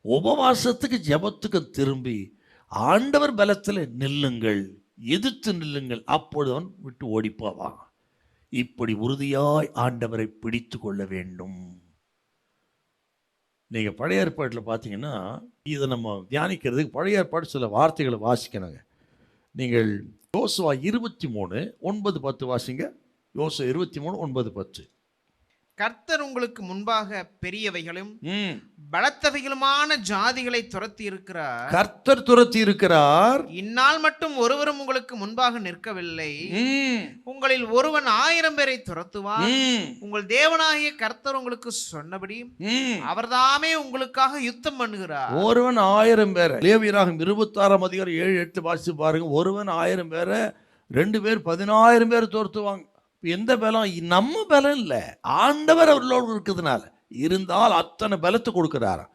உபவாசத்துக்கு ஜெபத்துக்கு திரும்பி ஆண்டவர் பலத்தில் நில்லுங்கள், எதிர்த்து நில்லுங்கள். அப்பொழுது அவன் விட்டு ஓடி போவான். இப்படி உறுதியாய் ஆண்டவரை பிடித்து கொள்ள வேண்டும். நீங்கள் பழைய ஏற்பாட்டில் பார்த்தீங்கன்னா, இதை நம்ம தியானிக்கிறதுக்கு பழைய ஏற்பாடு சில வார்த்தைகளை வாசிக்கணுங்க. நீங்கள் யோசுவா 23:9-10 வாசிங்க. யோசுவா 23:9-10. கர்த்தர் உங்களுக்கு முன்பாக பெரியவைகளும் பலத்தவைகளுமான ஜாதிகளை துரத்தி இருக்கிறார். கர்த்தர் துரத்தி இருக்கிறார். இந்நாள் மட்டும் ஒருவரும் உங்களுக்கு முன்பாக நிற்கவில்லை. உங்களில் ஒருவன் 1000 பேரை துரத்துவார். உங்கள் தேவனாகிய கர்த்தர் உங்களுக்கு சொன்னபடி அவர்தாமே உங்களுக்காக யுத்தம் பண்ணுகிறார். ஒருவன் 1000 பேரை, லேவியராகமம் 26:7-8 வாசித்து பாருங்க. ஒருவன் 1000 பேரை, 2 பேர் 10,000 பேர் துரத்துவாங்க. எந்த பலம்? நம்ம பலம் இல்லை, ஆண்டவர் அவர்களோடு இருக்கிறதுனால. இருந்தால் அத்தனை பலத்தை கொடுக்கிறார்.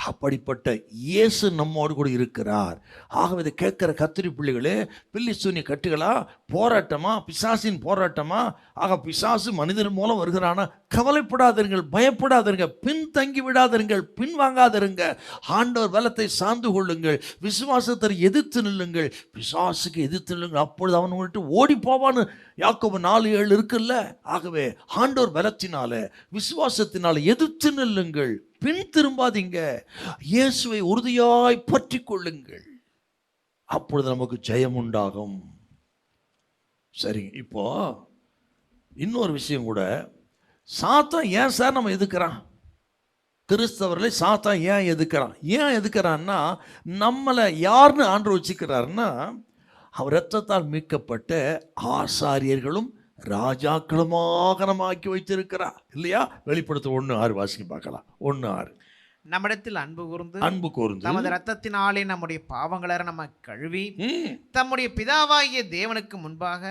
அப்படிப்பட்ட இயேசு நம்மோடு கூட இருக்கிறார். ஆகவே இதை கேட்கிற கத்திரி பிள்ளைகளே, பில்லி சூனிய கட்டுகளா, போராட்டமா, பிசாசின் போராட்டமா? ஆக பிசாசு மனிதன் மூலம் வருகிறானா? கவலைப்படாதீர்கள், பயப்படாதீர்கள், பின் தங்கி விடாதீர்கள், பின் வாங்காதீங்க. ஆண்டவர் பலத்தை சார்ந்து கொள்ளுங்கள், விசுவாசத்தை எதிர்த்து நில்லுங்கள், பிசாசுக்கு எதிர்த்து நில்லுங்கள். அப்பொழுது அவன் விட்டு ஓடி போவான்னு யாக்கோபு 4:7 இருக்குல்ல. ஆகவே ஆண்டவர் பலத்தினால, விசுவாசத்தினால எதிர்த்து நில்லுங்கள், பின் திரும்பாதீங்க. இயேசுவை உறுதியாய் பற்றி கொள்ளுங்கள். அப்பொழுது நமக்கு ஜெயம் உண்டாகும். சரிங்க, இப்போ இன்னொரு விஷயம் கூட. சாத்தான் ஏன் சார் நம்ம எதுக்குறான்? கிறிஸ்தவர்களை சாத்தான் ஏன் எதுக்குறான்? ஏன் எதுக்குறான்னா, நம்மளை யாருன்னு ஆண்டவர் வச்சுக்கிறாருன்னா, அவர் இரத்தத்தால் மீட்கப்பட்ட ஆசாரியர்களும் ராஜாக்களுமாக நம்ம ஆக்கி வைத்திருக்கிறார் இல்லையா? வெளிப்படுத்த 1:6 வாசிக்க பார்க்கலாம். 1:6. நம்மிடத்தில் அன்பு கூர்ந்து நமது ரத்தத்தினாலே நம்முடைய பாவங்களை நம்ம கழுவி தம்முடைய பிதாவாகிய தேவனுக்கு முன்பாக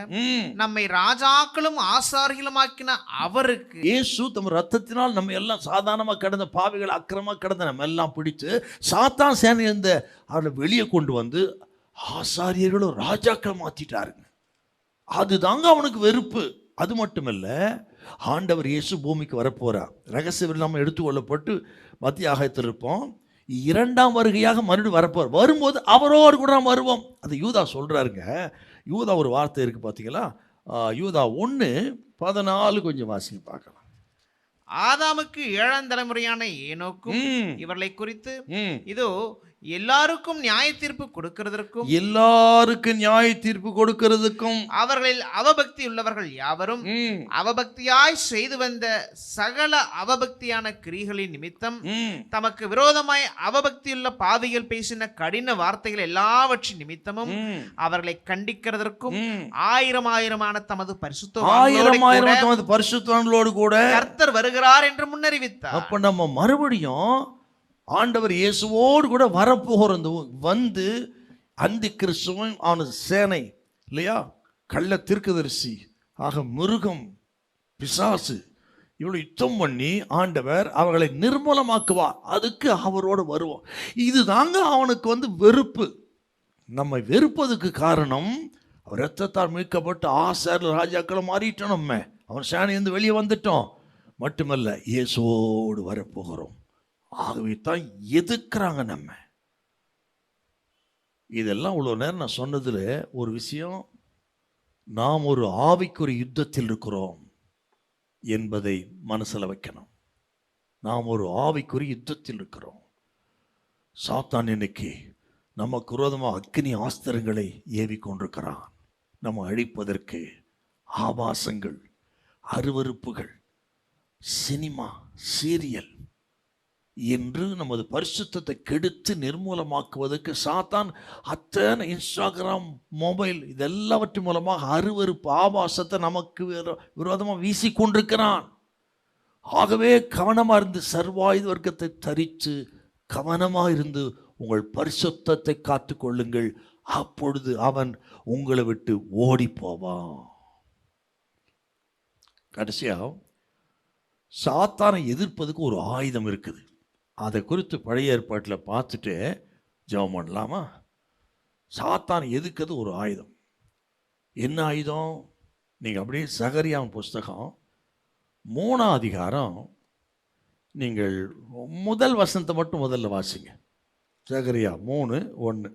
நம்மை ராஜாக்களும் ஆசாரிகளுமாக்கின அவருக்கு. இயேசு தம் ரத்தத்தினால் நம்ம எல்லாம் சாதாரணமா கடந்த பாவிகள், அக்கிரமா கடந்த நம்ம எல்லாம் பிடித்து சாத்தான் சேனை இருந்த அவரை வெளியே கொண்டு வந்து ஆசாரியர்களும் ராஜாக்கள் மாத்திட்டாருங்க. அதுதாங்க அவனுக்கு வெறுப்பு. அது மட்டுமல்ல, ஆண்டவர் இயேசு பூமிக்கு வரப்போறார். ரகசியம் இல்லாமல் எடுத்துக்கொள்ளப்பட்டு மத்திய ஆகாயத்தில் இருப்போம். 2ஆம் வருகையாக மறுபடியும் வரப்போறார். வரும்போது அவரோடு கூட நாம் வருவோம். அது யூதா சொல்றாருங்க. யூதா ஒரு வார்த்தை இருக்கு பார்த்தீங்களா? யூதா 1:14 கொஞ்சம் வாசிங்க பார்க்கலாம். ஆதாமுக்கு 7ஆம் தலைமுறையான ஏனோக்கும் இவர்களை குறித்து இதோ எல்லாருக்கும் நியாய தீர்ப்பு கொடுக்கிறதுக்கும் அவர்களில் அவபக்தி உள்ளவர்கள் யாவரும் அவபக்தியாய் செய்து வந்த சகல அவபக்தியான கிரிகளின் நிமித்தம் தமக்கு விரோதமாய் அவபக்தியுள்ள பாவிகள் பேசின கடின வார்த்தைகள் எல்லாவற்றின் நிமித்தமும் அவர்களை கண்டிக்கிறதற்கும் 1000 தமது பரிசுத்தவான்களோடு கூட கர்த்தர் வருகிறார் என்று முன்னறிவித்தார். அப்ப நம்ம மறுபடியும் ஆண்டவர் இயேசுவோடு கூட வரப்போகிறது வந்து அந்தி கிறிஸ்துவன் அவனது சேனை இல்லையா, கள்ள தீர்க்கதரிசி ஆக மிருகம் பிசாசு இவ்வளவு யுத்தம் பண்ணி ஆண்டவர் அவர்களை நிர்மூலமாக்குவார். அதுக்கு அவரோடு வருவோம். இது தாங்க அவனுக்கு வெறுப்பு. நம்மை வெறுப்பதுக்கு காரணம் அவர் இரத்தத்தால் மீட்கப்பட்டு ஆசாரியர் ராஜாக்களை மாறிட்டோம். நம்ம அவன் சேனையிலிருந்து வெளியே வந்துட்டோம். மட்டுமல்ல, இயேசுவோடு வரப்போகிறோம். ஆகவே தான் எதுக்குறாங்க நம்ம. இதெல்லாம் இவ்வளோ நேரம் நான் சொன்னதில் ஒரு விஷயம், நாம் ஒரு ஆவிக்குரிய யுத்தத்தில் இருக்கிறோம் என்பதை மனசில் வைக்கணும். நாம் ஒரு ஆவிக்குரிய யுத்தத்தில் இருக்கிறோம். சாத்தான் இன்னைக்கு நமக்கு விரோதமாக அக்கினி ஆஸ்திரங்களை ஏவி கொண்டிருக்கிறான். நம்ம அழிப்பதற்கு ஆபாசங்கள், அருவருப்புகள், சினிமா, சீரியல், என்று நமது பரிசுத்தத்தை கெடுத்து நிர்மூலமாக்குவதற்கு சாத்தான் அத்தனை இன்ஸ்டாகிராம், மொபைல் இதெல்லாவற்றின் மூலமாக அருவருப்பு ஆபாசத்தை நமக்கு விரோதமாக வீசி கொண்டிருக்கிறான். ஆகவே கவனமாக இருந்து சர்வாயுத வர்க்கத்தை தரித்து கவனமாக இருந்து உங்கள் பரிசுத்தத்தை காத்து கொள்ளுங்கள். அப்பொழுது அவன் உங்களை விட்டு ஓடி போவான். கடைசியா சாத்தானை எதிர்ப்பதுக்கு ஒரு ஆயுதம் இருக்குது. அதை குறித்து பழைய ஏற்பாட்டில் பார்த்துட்டு ஜெபம் பண்ணலாமா? சாத்தானை எதிர்க்கிறது ஒரு ஆயுதம். என்ன ஆயுதம்? நீங்கள் அப்படியே சகரியாவின் புஸ்தகம் 3ஆம் அதிகாரம் நீங்கள் முதல் வசனத்தை மட்டும் முதல்ல வாசிங்க. சகரியா 3:1.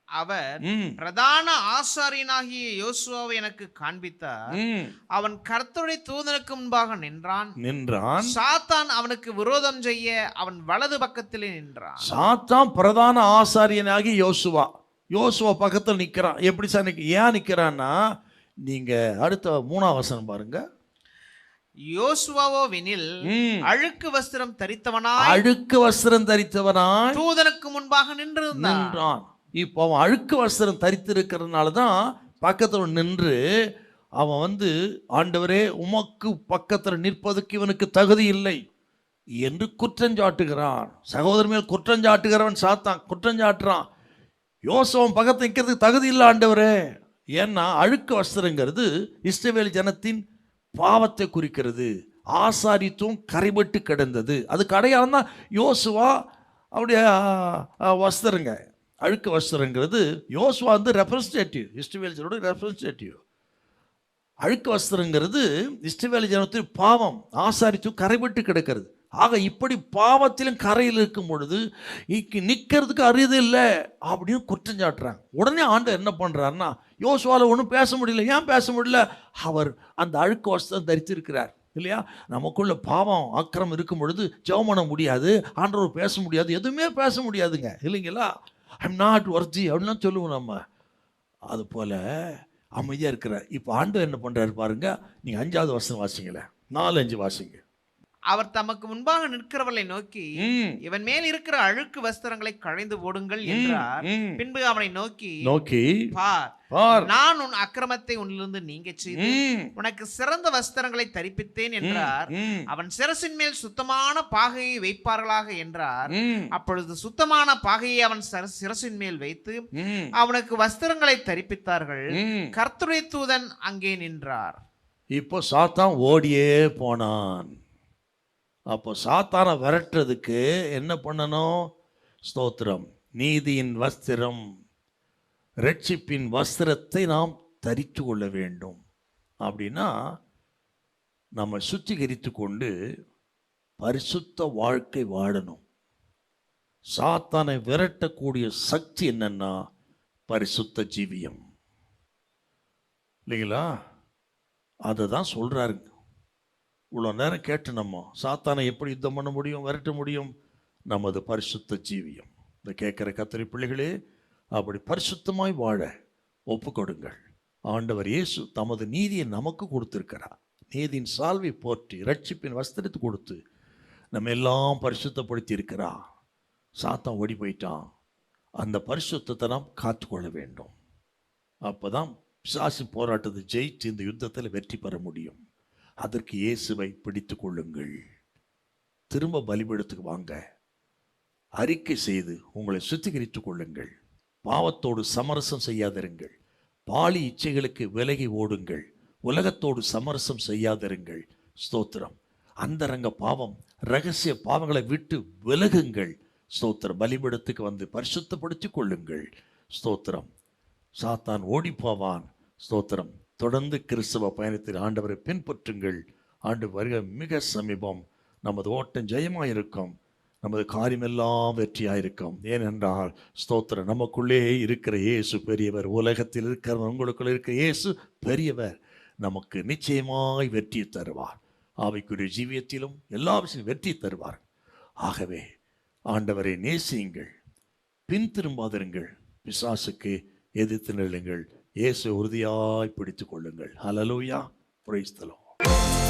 அவர் பிரதான ஆசாரியனாகிய யோசுவாவை எனக்கு காண்பித்தார். அவன் கர்த்தருடைய தூதனுக்கு முன்பாக நின்றான். சாத்தான் அவனுக்கு விரோதம் செய்ய அவன் வலது பக்கத்திலே நின்றான். சாத்தான் பிரதான ஆசாரியனாகி யோசுவா பக்கத்தில் நிற்கிறான். எப்படி சார் ஏன் நிற்கிறான்னா, நீங்க அடுத்த 3ஆம் வசனம் பாருங்க. யோசுவாவோவெனில் அழுக்கு வஸ்திரம் தரித்தவனாய் தூதனுக்கு முன்பாக நின்றான். இப்போ அவன் அழுக்கு வஸ்திரம் தரித்திருக்கிறதுனால தான் பக்கத்தில் நின்று அவன் ஆண்டவரே உமக்கு பக்கத்தில் நிற்பதற்கு இவனுக்கு தகுதி இல்லை என்று குற்றஞ்சாட்டுகிறான். சகோதரர் மேல் குற்றஞ்சாட்டுகிறவன் சாத்தான் குற்றஞ்சாட்டுறான். யோசுவன் பக்கத்தில் நிற்கிறதுக்கு தகுதி இல்லை ஆண்டவரே. ஏன்னா அழுக்கு வஸ்திரங்கிறது இஸ்ரவேல் ஜனத்தின் பாவத்தை குறிக்கிறது. ஆசாரித்துவம் கரைபட்டு கிடந்தது. அதுக்கு அடையாளம் தான் யோசுவா அவருடைய வஸ்திரங்க. அழுக்கு வஸ்திரங்கிறது யோசுவா ரெப்ரஸன்டேட்டிவ், இஸ்ரவேல் ஜனத்தோட ரெப்ரஸன்டேட்டிவ். அழுக்கு வஸ்திரங்கிறது இஸ்ரவேல் ஜனத்தின் பாவம், ஆசாரித்துவம் கரைபட்டு கிடக்கிறது. ஆக இப்படி பாவத்திலும் கரையில் இருக்கும் பொழுது நிற்கிறதுக்கு அரிது இல்லை அப்படின்னு குற்றஞ்சாட்டுறாங்க. உடனே ஆண்டவர் என்ன பண்ணுறாருன்னா, யோசுவாவில் ஒன்றும் பேச முடியல. ஏன் பேச முடியல? அவர் அந்த அழுக்கு வஸ்திரம் தரித்திருக்கிறார் இல்லையா? நமக்குள்ள பாவம் அக்கிரம் இருக்கும் பொழுது ஜெபம் பண்ண முடியாது, ஆண்டவர் பேச முடியாது, எதுவுமே பேச முடியாதுங்க இல்லைங்களா? ஐம் நாட் வர்தி அப்படின்லாம் சொல்லுவோம் நம்ம. அது போல அமைதியாக இருக்கிறார். இப்போ ஆண்டவர் என்ன பண்ணுறாரு பாருங்க. நீங்கள் 5வது வசனம் வாசிங்களேன், 4-5 வாசிங்க. அவர் தமக்கு முன்பாக நிற்கிறவர்களை நோக்கி, இவன் மேல் இருக்கிற அழுக்கு வஸ்திரங்களை களைந்து போடுங்கள் என்றார். பின்பு அவனை நோக்கி பார், நான் உன் அக்கிரமத்தை உன்னிலிருந்து நீங்க செய்து உனக்கு சிறந்த வஸ்திரங்களை தரிப்பித்தேன் என்றார். அவன் சிரசின் மேல் சுத்தமான பாகையை வைப்பார்களாக என்றார். அப்பொழுது சுத்தமான பாகையை அவன் சிரசின் மேல் வைத்து அவனுக்கு வஸ்திரங்களை தரிப்பித்தார்கள். கர்த்தருடைய தூதன் அங்கே நின்றார். இப்போ சாத்தான் ஓடியே போனான். அப்போ சாத்தானை விரட்டுறதுக்கு என்ன பண்ணணும்? ஸ்தோத்திரம், நீதியின் வஸ்திரம், ரட்சிப்பின் வஸ்திரத்தை நாம் தரித்து கொள்ள வேண்டும். அப்படின்னா நம்ம சுத்திகரித்து கொண்டு பரிசுத்த வாழ்க்கை வாழணும். சாத்தானை விரட்டக்கூடிய சக்தி என்னன்னா பரிசுத்த ஜீவியம் இல்லைங்களா? அதை தான் சொல்றாருங்க. இவ்வளோ நேரம் கேட்டு நம்ம சாத்தானை எப்படி யுத்தம் பண்ண முடியும், விரட்ட முடியும்? நமது பரிசுத்த ஜீவியம். இந்த கேட்குற கர்த்தருடைய பிள்ளைகளே, அப்படி பரிசுத்தமாய் வாழ ஒப்பு கொடுங்கள். ஆண்டவர் இயேசு தமது நீதியை நமக்கு கொடுத்திருக்கிறார். நீதியின் சால்வை போற்றி ரட்சிப்பின் வஸ்திரத்தை கொடுத்து நம்ம எல்லாம் பரிசுத்தப்படுத்தி இருக்கிறார். சாத்தான் ஓடி போயிட்டான். அந்த பரிசுத்தத்தை நாம் காத்துக்கொள்ள வேண்டும். அப்போதான் பிசாசு போராட்டத்தை ஜெயிச்சு இந்த யுத்தத்தில் வெற்றி பெற முடியும். அதற்கு இயேசுவை பிடித்து கொள்ளுங்கள். திரும்ப பலிபீடத்துக்கு வாங்க, அறிக்கை செய்து உங்களை சுத்திகரித்துக் கொள்ளுங்கள். பாவத்தோடு சமரசம் செய்யாதிருங்கள். பாலி இச்சைகளுக்கு விலகி ஓடுங்கள். உலகத்தோடு சமரசம் செய்யாதிருங்கள். ஸ்தோத்திரம். அந்தரங்க பாவம், ரகசிய பாவங்களை விட்டு விலகுங்கள். ஸ்தோத்திரம். பலிபீடத்துக்கு பரிசுத்தப்படுத்திக் கொள்ளுங்கள். ஸ்தோத்திரம். சாத்தான் ஓடி போவான். ஸ்தோத்திரம். தொடர்ந்து கிறிஸ்தவ பயணத்தில் ஆண்டவரை பின்பற்றுங்கள். ஆண்டு வருக மிக சமீபம். நமது ஓட்டம் ஜெயமாயிருக்கும். நமது காரியமெல்லாம் வெற்றியாயிருக்கும். ஏனென்றால் ஸ்தோத்திரம், நமக்குள்ளே இருக்கிற இயேசு பெரியவர். உலகத்தில் இருக்கிற உங்களுக்குள்ள இருக்கிற இயேசு பெரியவர். நமக்கு நிச்சயமாய் வெற்றி தருவார். ஆவிக்குரிய ஜீவியத்திலும் எல்லா விஷயம் வெற்றி தருவார். ஆகவே ஆண்டவரை நேசியுங்கள், பின் திரும்பாதிருங்கள், பிசாசுக்கு எதிர்த்து நில்லுங்கள். இயேசு உறுதியாய் பிடித்துக் கொள்ளுங்கள். ஹல்லேலூயா. Praise the Lord.